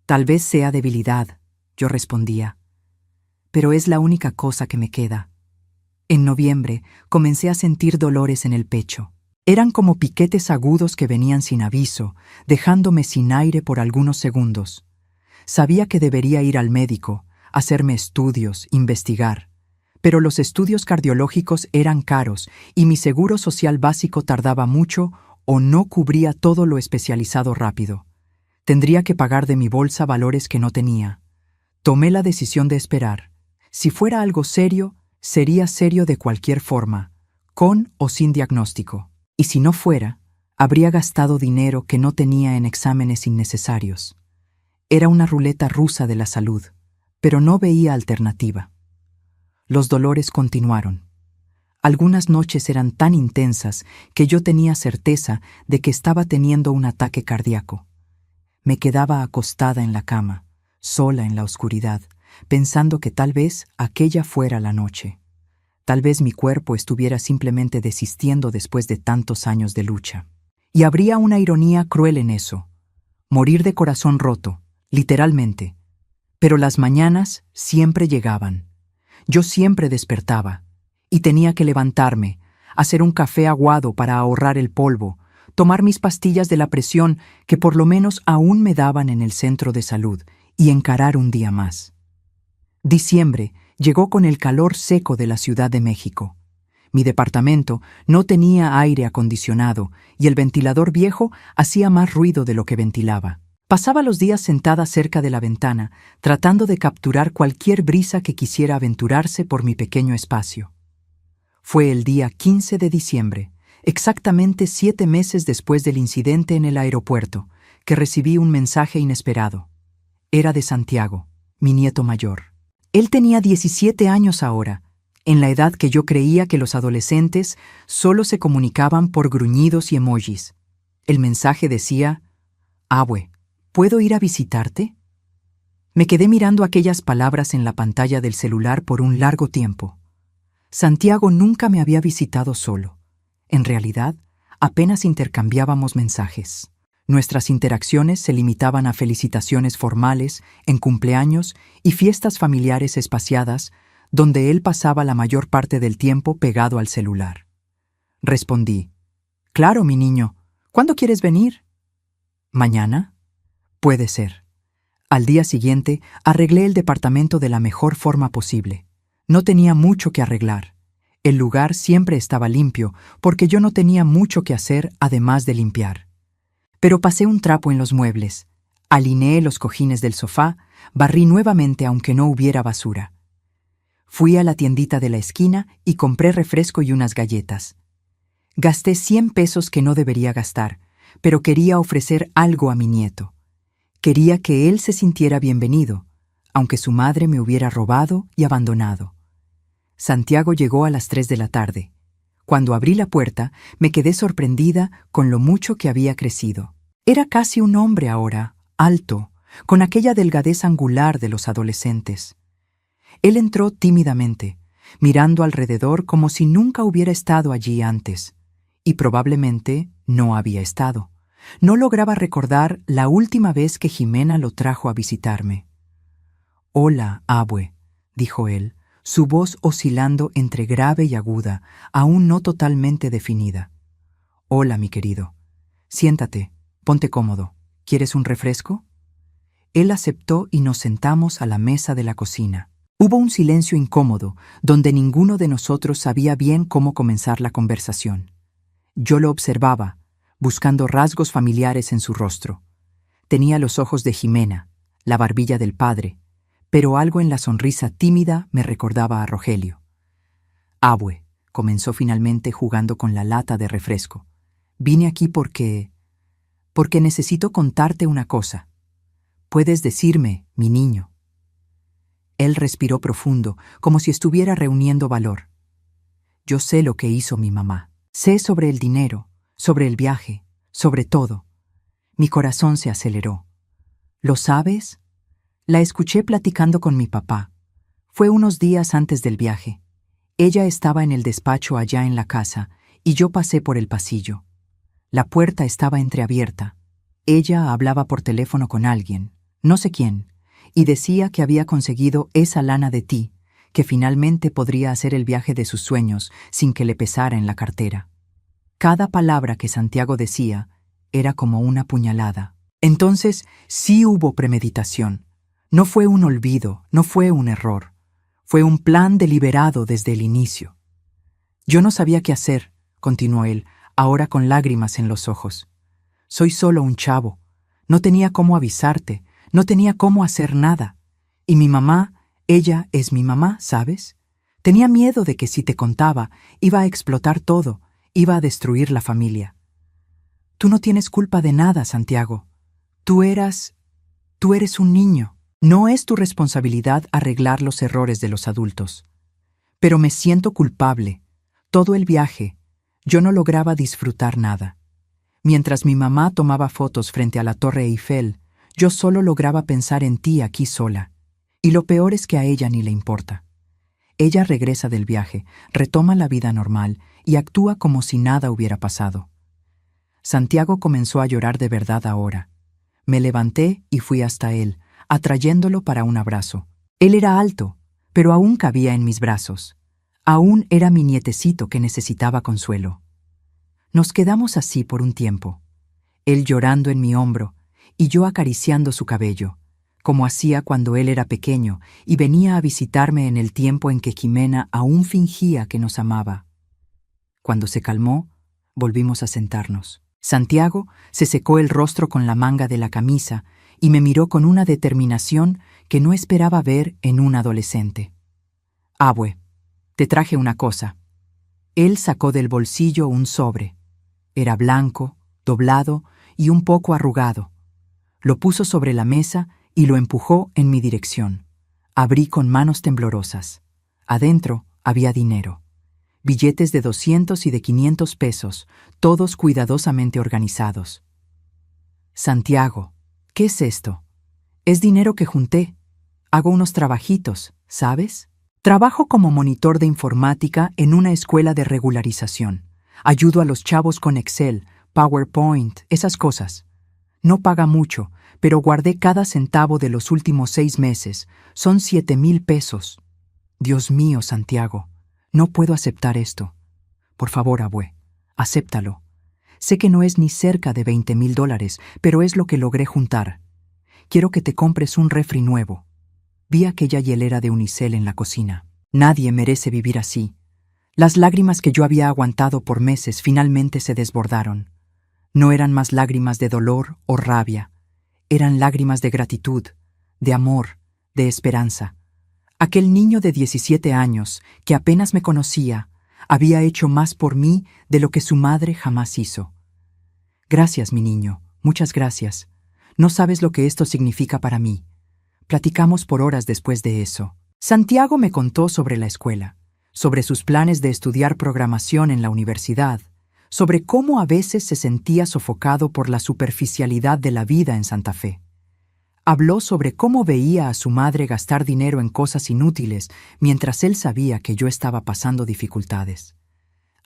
«Tal vez sea debilidad», yo respondía, «pero es la única cosa que me queda». En noviembre comencé a sentir dolores en el pecho. Eran como piquetes agudos que venían sin aviso, dejándome sin aire por algunos segundos. Sabía que debería ir al médico, hacerme estudios, investigar. Pero los estudios cardiológicos eran caros y mi seguro social básico tardaba mucho o no cubría todo lo especializado rápido. Tendría que pagar de mi bolsa valores que no tenía. Tomé la decisión de esperar. Si fuera algo serio, sería serio de cualquier forma, con o sin diagnóstico. Y si no fuera, habría gastado dinero que no tenía en exámenes innecesarios. Era una ruleta rusa de la salud, pero no veía alternativa. Los dolores continuaron. Algunas noches eran tan intensas que yo tenía certeza de que estaba teniendo un ataque cardíaco. Me quedaba acostada en la cama, sola en la oscuridad, pensando que tal vez aquella fuera la noche. Tal vez mi cuerpo estuviera simplemente desistiendo después de tantos años de lucha. Y habría una ironía cruel en eso. Morir de corazón roto, literalmente. Pero las mañanas siempre llegaban. Yo siempre despertaba, y tenía que levantarme, hacer un café aguado para ahorrar el polvo, tomar mis pastillas de la presión que por lo menos aún me daban en el centro de salud, y encarar un día más. Diciembre llegó con el calor seco de la Ciudad de México. Mi departamento no tenía aire acondicionado y el ventilador viejo hacía más ruido de lo que ventilaba. Pasaba los días sentada cerca de la ventana, tratando de capturar cualquier brisa que quisiera aventurarse por mi pequeño espacio. Fue el día 15 de diciembre, exactamente 7 meses después del incidente en el aeropuerto, que recibí un mensaje inesperado. Era de Santiago, mi nieto mayor. Él tenía 17 años ahora, en la edad que yo creía que los adolescentes solo se comunicaban por gruñidos y emojis. El mensaje decía: «Abue, ¿puedo ir a visitarte?». Me quedé mirando aquellas palabras en la pantalla del celular por un largo tiempo. Santiago nunca me había visitado solo. En realidad, apenas intercambiábamos mensajes. Nuestras interacciones se limitaban a felicitaciones formales, en cumpleaños y fiestas familiares espaciadas, donde él pasaba la mayor parte del tiempo pegado al celular. Respondí: «Claro, mi niño. ¿Cuándo quieres venir?». «¿Mañana?». «Puede ser». Al día siguiente, arreglé el departamento de la mejor forma posible. No tenía mucho que arreglar. El lugar siempre estaba limpio, porque yo no tenía mucho que hacer además de limpiar. Pero pasé un trapo en los muebles, alineé los cojines del sofá, barrí nuevamente aunque no hubiera basura. Fui a la tiendita de la esquina y compré refresco y unas galletas. Gasté 100 pesos que no debería gastar, pero quería ofrecer algo a mi nieto. Quería que él se sintiera bienvenido, aunque su madre me hubiera robado y abandonado. Santiago llegó a las 3 de la tarde. Cuando abrí la puerta, me quedé sorprendida con lo mucho que había crecido. Era casi un hombre ahora, alto, con aquella delgadez angular de los adolescentes. Él entró tímidamente, mirando alrededor como si nunca hubiera estado allí antes. Y probablemente no había estado. No lograba recordar la última vez que Jimena lo trajo a visitarme. «Hola, abue», dijo él, su voz oscilando entre grave y aguda, aún no totalmente definida. «Hola, mi querido. Siéntate, ponte cómodo. ¿Quieres un refresco?» Él aceptó y nos sentamos a la mesa de la cocina. Hubo un silencio incómodo, donde ninguno de nosotros sabía bien cómo comenzar la conversación. Yo lo observaba, buscando rasgos familiares en su rostro. Tenía los ojos de Jimena, la barbilla del padre, pero algo en la sonrisa tímida me recordaba a Rogelio. «Abue», comenzó finalmente jugando con la lata de refresco. «Vine aquí porque necesito contarte una cosa. Puedes decirme, mi niño». Él respiró profundo, como si estuviera reuniendo valor. «Yo sé lo que hizo mi mamá. Sé sobre el dinero, sobre el viaje, sobre todo». Mi corazón se aceleró. «¿Lo sabes?» La escuché platicando con mi papá. Fue unos días antes del viaje. Ella estaba en el despacho allá en la casa, y yo pasé por el pasillo. La puerta estaba entreabierta. Ella hablaba por teléfono con alguien, no sé quién, y decía que había conseguido esa lana de ti, que finalmente podría hacer el viaje de sus sueños sin que le pesara en la cartera. Cada palabra que Santiago decía era como una puñalada. Entonces sí hubo premeditación. No fue un olvido, no fue un error. Fue un plan deliberado desde el inicio. «Yo no sabía qué hacer», continuó él, ahora con lágrimas en los ojos. «Soy solo un chavo. No tenía cómo avisarte, no tenía cómo hacer nada. Y mi mamá, ella es mi mamá, ¿sabes? Tenía miedo de que si te contaba, iba a explotar todo, iba a destruir la familia. Tú no tienes culpa de nada, Santiago. Tú eres un niño. No es tu responsabilidad arreglar los errores de los adultos. Pero me siento culpable. Todo el viaje, yo no lograba disfrutar nada. Mientras mi mamá tomaba fotos frente a la Torre Eiffel, yo solo lograba pensar en ti aquí sola. Y lo peor es que a ella ni le importa. Ella regresa del viaje, retoma la vida normal y actúa como si nada hubiera pasado». Santiago comenzó a llorar de verdad ahora. Me levanté y fui hasta él, atrayéndolo para un abrazo. Él era alto, pero aún cabía en mis brazos. Aún era mi nietecito que necesitaba consuelo. Nos quedamos así por un tiempo, él llorando en mi hombro y yo acariciando su cabello, como hacía cuando él era pequeño y venía a visitarme en el tiempo en que Jimena aún fingía que nos amaba. Cuando se calmó, volvimos a sentarnos. Santiago se secó el rostro con la manga de la camisa y me miró con una determinación que no esperaba ver en un adolescente. «Abue, te traje una cosa». Él sacó del bolsillo un sobre. Era blanco, doblado y un poco arrugado. Lo puso sobre la mesa y lo empujó en mi dirección. Abrí con manos temblorosas. Adentro había dinero. Billetes de 200 y de 500 pesos, todos cuidadosamente organizados. «Santiago, ¿qué es esto?» «Es dinero que junté. Hago unos trabajitos, ¿sabes? Trabajo como monitor de informática en una escuela de regularización. Ayudo a los chavos con Excel, PowerPoint, esas cosas. No paga mucho, pero guardé cada centavo de los últimos 6 meses. Son 7,000 pesos. Dios mío, Santiago, no puedo aceptar esto. Por favor, abue, acéptalo. Sé que no es ni cerca de $20,000, pero es lo que logré juntar. Quiero que te compres un refri nuevo». Vi aquella hielera de unicel en la cocina. Nadie merece vivir así. Las lágrimas que yo había aguantado por meses finalmente se desbordaron. No eran más lágrimas de dolor o rabia. Eran lágrimas de gratitud, de amor, de esperanza. Aquel niño de 17 años, que apenas me conocía, había hecho más por mí de lo que su madre jamás hizo. Gracias, mi niño, muchas gracias. No sabes lo que esto significa para mí. Platicamos por horas después de eso. Santiago me contó sobre la escuela, sobre sus planes de estudiar programación en la universidad, sobre cómo a veces se sentía sofocado por la superficialidad de la vida en Santa Fe. Habló sobre cómo veía a su madre gastar dinero en cosas inútiles mientras él sabía que yo estaba pasando dificultades.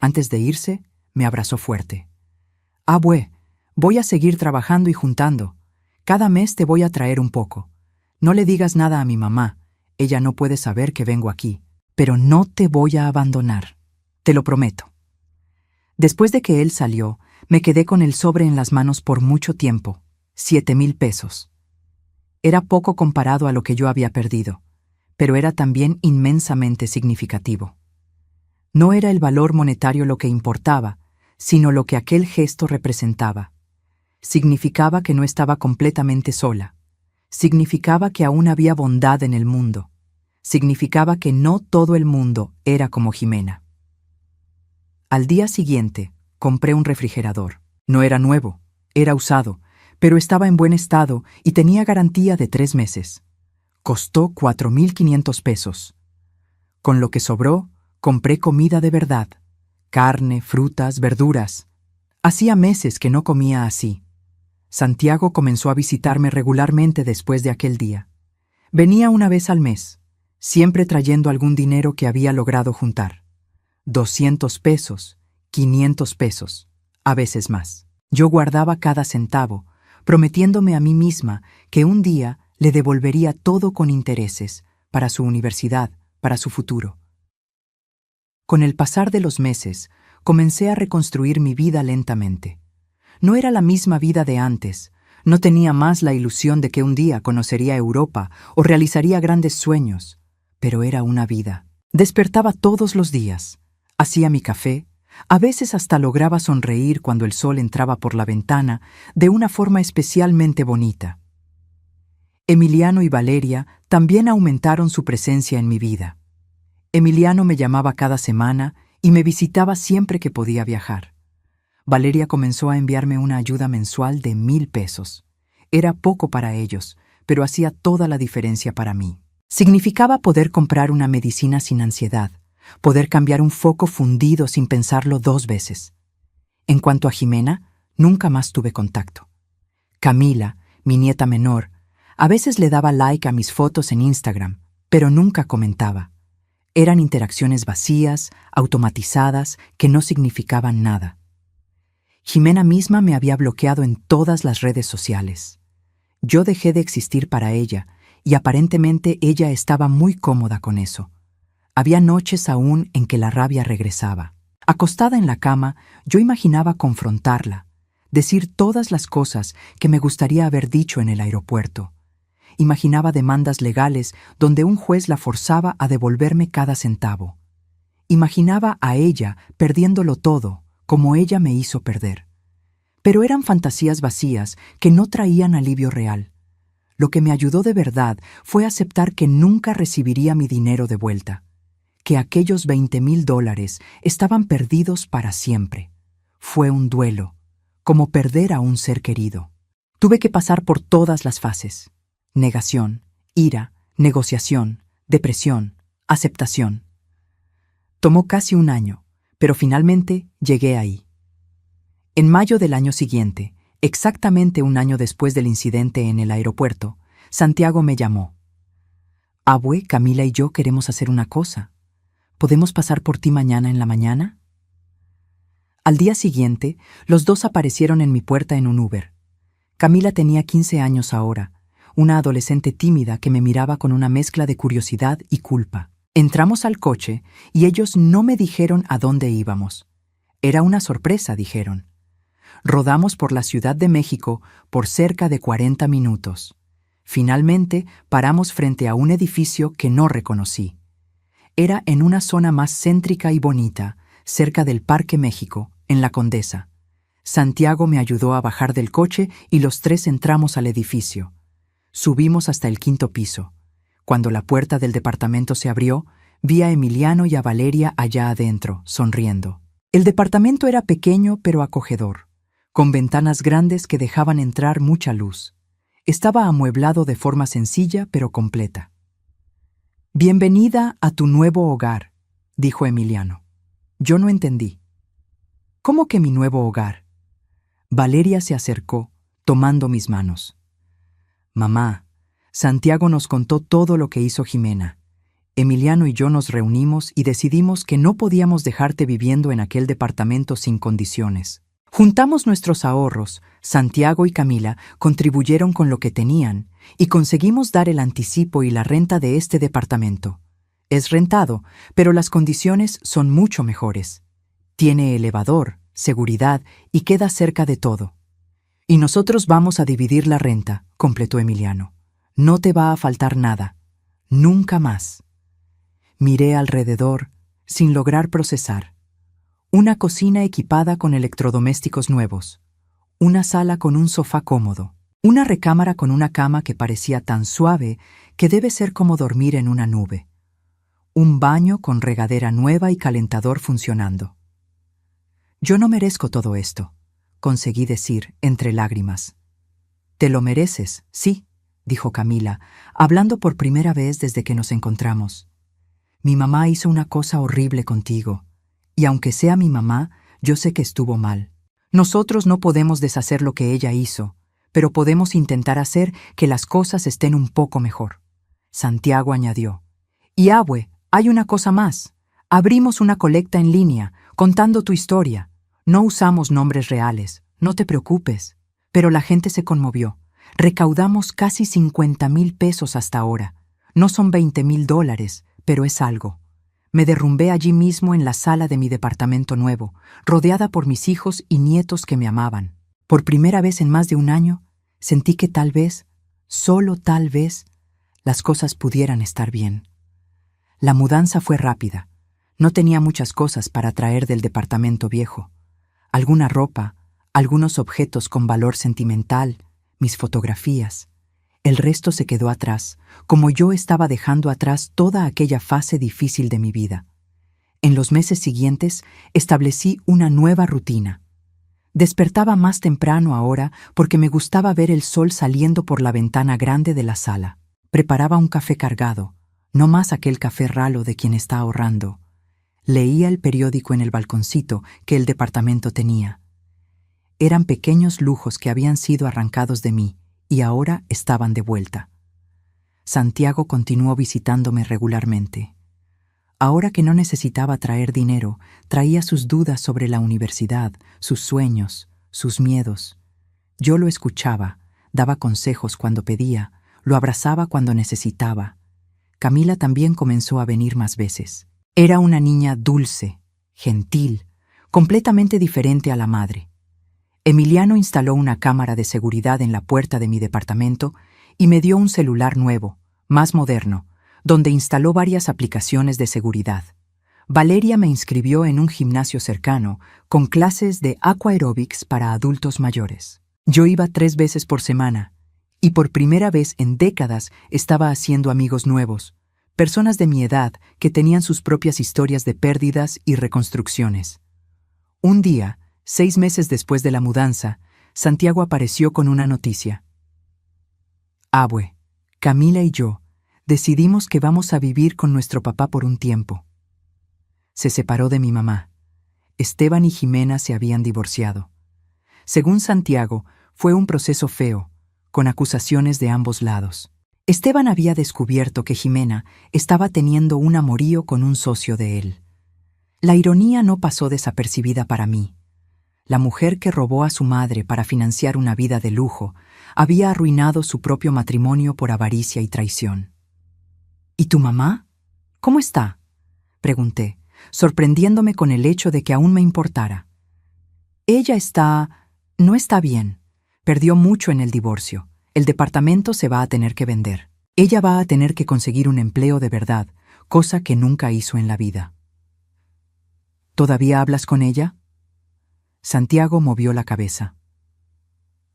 Antes de irse, me abrazó fuerte. Abue, voy a seguir trabajando y juntando. Cada mes te voy a traer un poco. No le digas nada a mi mamá. Ella no puede saber que vengo aquí. Pero no te voy a abandonar. Te lo prometo. Después de que él salió, me quedé con el sobre en las manos por mucho tiempo. 7,000 pesos. Era poco comparado a lo que yo había perdido, pero era también inmensamente significativo. No era el valor monetario lo que importaba, sino lo que aquel gesto representaba. Significaba que no estaba completamente sola. Significaba que aún había bondad en el mundo. Significaba que no todo el mundo era como Jimena. Al día siguiente, compré un refrigerador. No era nuevo, era usado, pero estaba en buen estado y tenía garantía de 3 meses. Costó 4,500 pesos. Con lo que sobró, compré comida de verdad. Carne, frutas, verduras. Hacía meses que no comía así. Santiago comenzó a visitarme regularmente después de aquel día. Venía una vez al mes, siempre trayendo algún dinero que había logrado juntar. 200 pesos, 500 pesos, a veces más. Yo guardaba cada centavo, prometiéndome a mí misma que un día le devolvería todo con intereses, para su universidad, para su futuro. Con el pasar de los meses, comencé a reconstruir mi vida lentamente. No era la misma vida de antes, no tenía más la ilusión de que un día conocería Europa o realizaría grandes sueños, pero era una vida. Despertaba todos los días, hacía mi café, a veces hasta lograba sonreír cuando el sol entraba por la ventana de una forma especialmente bonita. Emiliano y Valeria también aumentaron su presencia en mi vida. Emiliano me llamaba cada semana y me visitaba siempre que podía viajar. Valeria comenzó a enviarme una ayuda mensual de 1,000 pesos. Era poco para ellos, pero hacía toda la diferencia para mí. Significaba poder comprar una medicina sin ansiedad, poder cambiar un foco fundido sin pensarlo 2 veces. En cuanto a Jimena, nunca más tuve contacto. Camila, mi nieta menor, a veces le daba like a mis fotos en Instagram, pero nunca comentaba. Eran interacciones vacías, automatizadas, que no significaban nada. Jimena misma me había bloqueado en todas las redes sociales. Yo dejé de existir para ella, y aparentemente ella estaba muy cómoda con eso. Había noches aún en que la rabia regresaba. Acostada en la cama, yo imaginaba confrontarla, decir todas las cosas que me gustaría haber dicho en el aeropuerto. Imaginaba demandas legales donde un juez la forzaba a devolverme cada centavo. Imaginaba a ella perdiéndolo todo, como ella me hizo perder. Pero eran fantasías vacías que no traían alivio real. Lo que me ayudó de verdad fue aceptar que nunca recibiría mi dinero de vuelta, que aquellos $20,000 estaban perdidos para siempre. Fue un duelo, como perder a un ser querido. Tuve que pasar por todas las fases: negación, ira, negociación, depresión, aceptación. Tomó casi un año, pero finalmente llegué ahí. En mayo del año siguiente, exactamente un año después del incidente en el aeropuerto, Santiago me llamó. Abue, Camila y yo queremos hacer una cosa. ¿Podemos pasar por ti mañana en la mañana? Al día siguiente, los dos aparecieron en mi puerta en un Uber. Camila tenía 15 años ahora, una adolescente tímida que me miraba con una mezcla de curiosidad y culpa. Entramos al coche y ellos no me dijeron a dónde íbamos. Era una sorpresa, dijeron. Rodamos por la Ciudad de México por cerca de 40 minutos. Finalmente, paramos frente a un edificio que no reconocí. Era en una zona más céntrica y bonita, cerca del Parque México, en La Condesa. Santiago me ayudó a bajar del coche y los tres entramos al edificio. Subimos hasta el 5.º piso. Cuando la puerta del departamento se abrió, vi a Emiliano y a Valeria allá adentro, sonriendo. El departamento era pequeño pero acogedor, con ventanas grandes que dejaban entrar mucha luz. Estaba amueblado de forma sencilla pero completa. «Bienvenida a tu nuevo hogar», dijo Emiliano. Yo no entendí. «¿Cómo que mi nuevo hogar?» Valeria se acercó, tomando mis manos. «Mamá, Santiago nos contó todo lo que hizo Jimena. Emiliano y yo nos reunimos y decidimos que no podíamos dejarte viviendo en aquel departamento sin condiciones. Juntamos nuestros ahorros, Santiago y Camila contribuyeron con lo que tenían y conseguimos dar el anticipo y la renta de este departamento. Es rentado, pero las condiciones son mucho mejores. Tiene elevador, seguridad y queda cerca de todo. Y nosotros vamos a dividir la renta», completó Emiliano. «No te va a faltar nada. Nunca más». Miré alrededor, sin lograr procesar. Una cocina equipada con electrodomésticos nuevos. Una sala con un sofá cómodo. Una recámara con una cama que parecía tan suave que debe ser como dormir en una nube. Un baño con regadera nueva y calentador funcionando. «Yo no merezco todo esto», conseguí decir entre lágrimas. «Te lo mereces, sí», dijo Camila, hablando por primera vez desde que nos encontramos. «Mi mamá hizo una cosa horrible contigo, y aunque sea mi mamá, yo sé que estuvo mal. Nosotros no podemos deshacer lo que ella hizo, pero podemos intentar hacer que las cosas estén un poco mejor». Santiago añadió. «Y Abue, hay una cosa más. Abrimos una colecta en línea, contando tu historia. No usamos nombres reales, no te preocupes». Pero la gente se conmovió. Recaudamos casi 50,000 pesos hasta ahora. No son $20,000, pero es algo. Me derrumbé allí mismo en la sala de mi departamento nuevo, rodeada por mis hijos y nietos que me amaban. Por primera vez en más de un año, sentí que tal vez, solo tal vez, las cosas pudieran estar bien. La mudanza fue rápida. No tenía muchas cosas para traer del departamento viejo. Alguna ropa, algunos objetos con valor sentimental, mis fotografías. El resto se quedó atrás, como yo estaba dejando atrás toda aquella fase difícil de mi vida. En los meses siguientes establecí una nueva rutina. Despertaba más temprano ahora porque me gustaba ver el sol saliendo por la ventana grande de la sala. Preparaba un café cargado, no más aquel café ralo de quien está ahorrando. Leía el periódico en el balconcito que el departamento tenía. Eran pequeños lujos que habían sido arrancados de mí y ahora estaban de vuelta. Santiago continuó visitándome regularmente. Ahora que no necesitaba traer dinero, traía sus dudas sobre la universidad, sus sueños, sus miedos. Yo lo escuchaba, daba consejos cuando pedía, lo abrazaba cuando necesitaba. Camila también comenzó a venir más veces. Era una niña dulce, gentil, completamente diferente a la madre. Emiliano instaló una cámara de seguridad en la puerta de mi departamento y me dio un celular nuevo, más moderno, donde instaló varias aplicaciones de seguridad. Valeria me inscribió en un gimnasio cercano con clases de aquaerobics para adultos mayores. Yo iba 3 veces por semana y por primera vez en décadas estaba haciendo amigos nuevos, personas de mi edad que tenían sus propias historias de pérdidas y reconstrucciones. Un día, 6 meses después de la mudanza, Santiago apareció con una noticia. «Abue, Camila y yo decidimos que vamos a vivir con nuestro papá por un tiempo». Se separó de mi mamá. Esteban y Jimena se habían divorciado. Según Santiago, fue un proceso feo, con acusaciones de ambos lados. Esteban había descubierto que Jimena estaba teniendo un amorío con un socio de él. La ironía no pasó desapercibida para mí. La mujer que robó a su madre para financiar una vida de lujo había arruinado su propio matrimonio por avaricia y traición. «¿Y tu mamá? ¿Cómo está?», pregunté, sorprendiéndome con el hecho de que aún me importara. «Ella no está bien. Perdió mucho en el divorcio. El departamento se va a tener que vender. Ella va a tener que conseguir un empleo de verdad, cosa que nunca hizo en la vida». «¿Todavía hablas con ella?». Santiago movió la cabeza.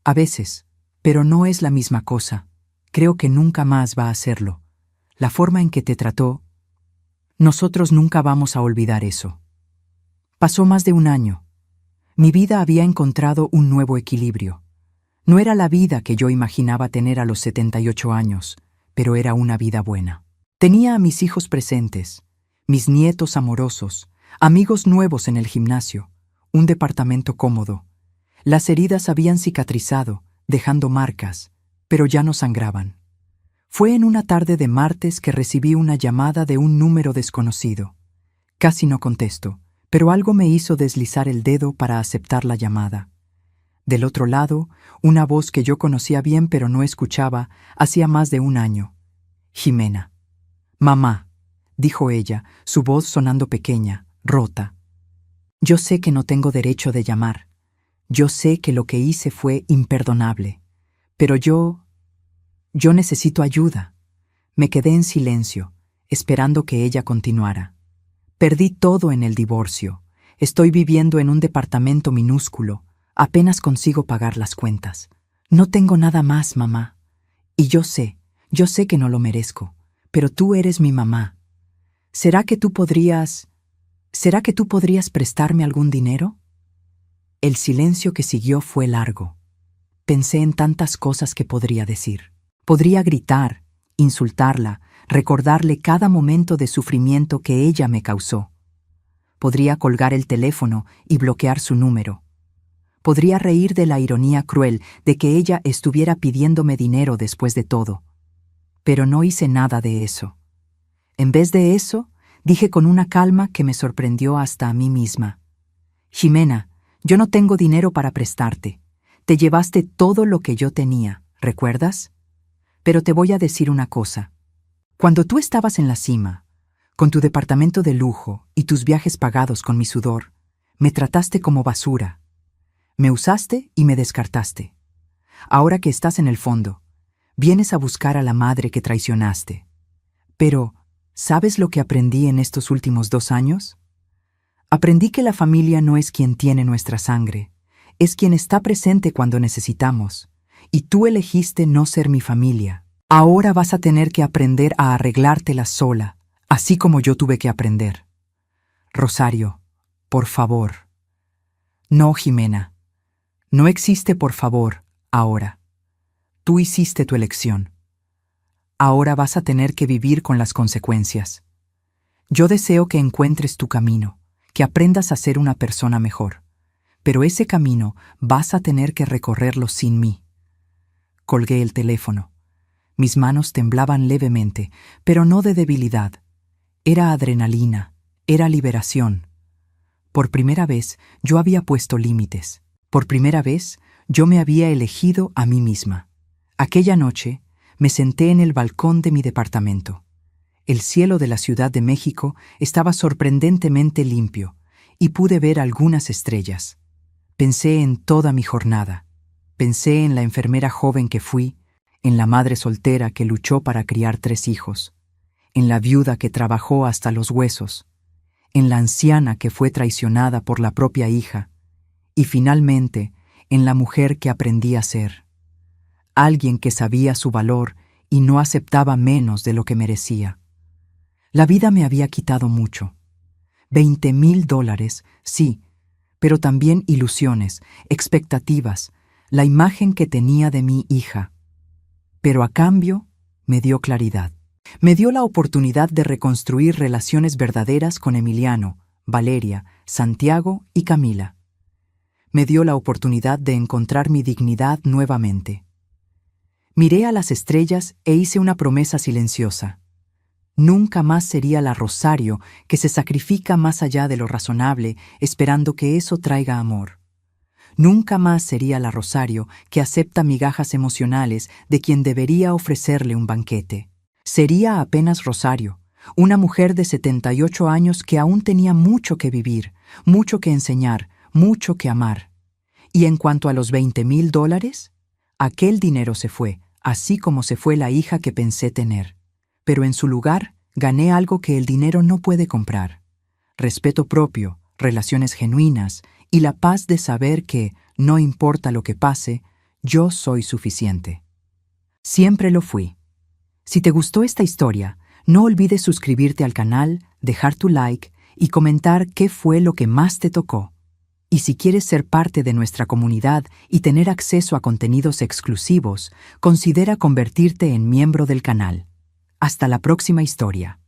«A veces, pero no es la misma cosa. Creo que nunca más va a hacerlo. la forma en que te trató, nosotros nunca vamos a olvidar eso. Pasó más de un año. Mi vida había encontrado un nuevo equilibrio. No era la vida que yo imaginaba tener a los 78 años, pero era una vida buena. Tenía a mis hijos presentes, mis nietos amorosos, amigos nuevos en el gimnasio, un departamento cómodo. Las heridas habían cicatrizado, dejando marcas, pero ya no sangraban. Fue en una tarde de martes que recibí una llamada de un número desconocido. Casi no contesto, pero algo me hizo deslizar el dedo para aceptar la llamada. Del otro lado, una voz que yo conocía bien pero no escuchaba hacía más de un año. Jimena. «Mamá», dijo ella, su voz sonando pequeña, rota. «Yo sé que no tengo derecho de llamar. Yo sé que lo que hice fue imperdonable. Pero yo necesito ayuda». Me quedé en silencio, esperando que ella continuara. «Perdí todo en el divorcio. Estoy viviendo en un departamento minúsculo. Apenas consigo pagar las cuentas. No tengo nada más, mamá. Y yo sé que no lo merezco. Pero tú eres mi mamá. ¿Será que tú podrías prestarme algún dinero?» El silencio que siguió fue largo. Pensé en tantas cosas que podría decir. Podría gritar, insultarla, recordarle cada momento de sufrimiento que ella me causó. Podría colgar el teléfono y bloquear su número. Podría reír de la ironía cruel de que ella estuviera pidiéndome dinero después de todo. Pero no hice nada de eso. En vez de eso, dije con una calma que me sorprendió hasta a mí misma. «Jimena, yo no tengo dinero para prestarte. Te llevaste todo lo que yo tenía, ¿recuerdas? Pero te voy a decir una cosa. Cuando tú estabas en la cima, con tu departamento de lujo y tus viajes pagados con mi sudor, me trataste como basura. Me usaste y me descartaste. Ahora que estás en el fondo, vienes a buscar a la madre que traicionaste. Pero, ¿sabes lo que aprendí en estos últimos 2 años? Aprendí que la familia no es quien tiene nuestra sangre, es quien está presente cuando necesitamos. Y tú elegiste no ser mi familia. Ahora vas a tener que aprender a arreglártela sola, así como yo tuve que aprender. Rosario, por favor». «No, Jimena. No existe por favor, ahora. Tú hiciste tu elección. Ahora vas a tener que vivir con las consecuencias. Yo deseo que encuentres tu camino, que aprendas a ser una persona mejor. Pero ese camino vas a tener que recorrerlo sin mí». Colgué el teléfono. Mis manos temblaban levemente, pero no de debilidad. Era adrenalina, era liberación. Por primera vez yo había puesto límites. Por primera vez yo me había elegido a mí misma. Aquella noche me senté en el balcón de mi departamento. El cielo de la Ciudad de México estaba sorprendentemente limpio y pude ver algunas estrellas. Pensé en toda mi jornada. Pensé en la enfermera joven que fui, en la madre soltera que luchó para criar 3 hijos, en la viuda que trabajó hasta los huesos, en la anciana que fue traicionada por la propia hija, y finalmente en la mujer que aprendí a ser. Alguien que sabía su valor y no aceptaba menos de lo que merecía. La vida me había quitado mucho. $20,000, sí, pero también ilusiones, expectativas, la imagen que tenía de mi hija. Pero a cambio, me dio claridad. Me dio la oportunidad de reconstruir relaciones verdaderas con Emiliano, Valeria, Santiago y Camila. Me dio la oportunidad de encontrar mi dignidad nuevamente. Miré a las estrellas e hice una promesa silenciosa. Nunca más sería la Rosario que se sacrifica más allá de lo razonable esperando que eso traiga amor. Nunca más sería la Rosario que acepta migajas emocionales de quien debería ofrecerle un banquete. Sería apenas Rosario, una mujer de 78 años que aún tenía mucho que vivir, mucho que enseñar, mucho que amar. Y en cuanto a los $20,000, aquel dinero se fue, así como se fue la hija que pensé tener. Pero en su lugar, gané algo que el dinero no puede comprar: respeto propio, relaciones genuinas y la paz de saber que, no importa lo que pase, yo soy suficiente. Siempre lo fui. Si te gustó esta historia, No olvides suscribirte al canal, dejar tu like y comentar qué fue lo que más te tocó. Y si quieres ser parte de nuestra comunidad y tener acceso a contenidos exclusivos, considera convertirte en miembro del canal. Hasta la próxima historia.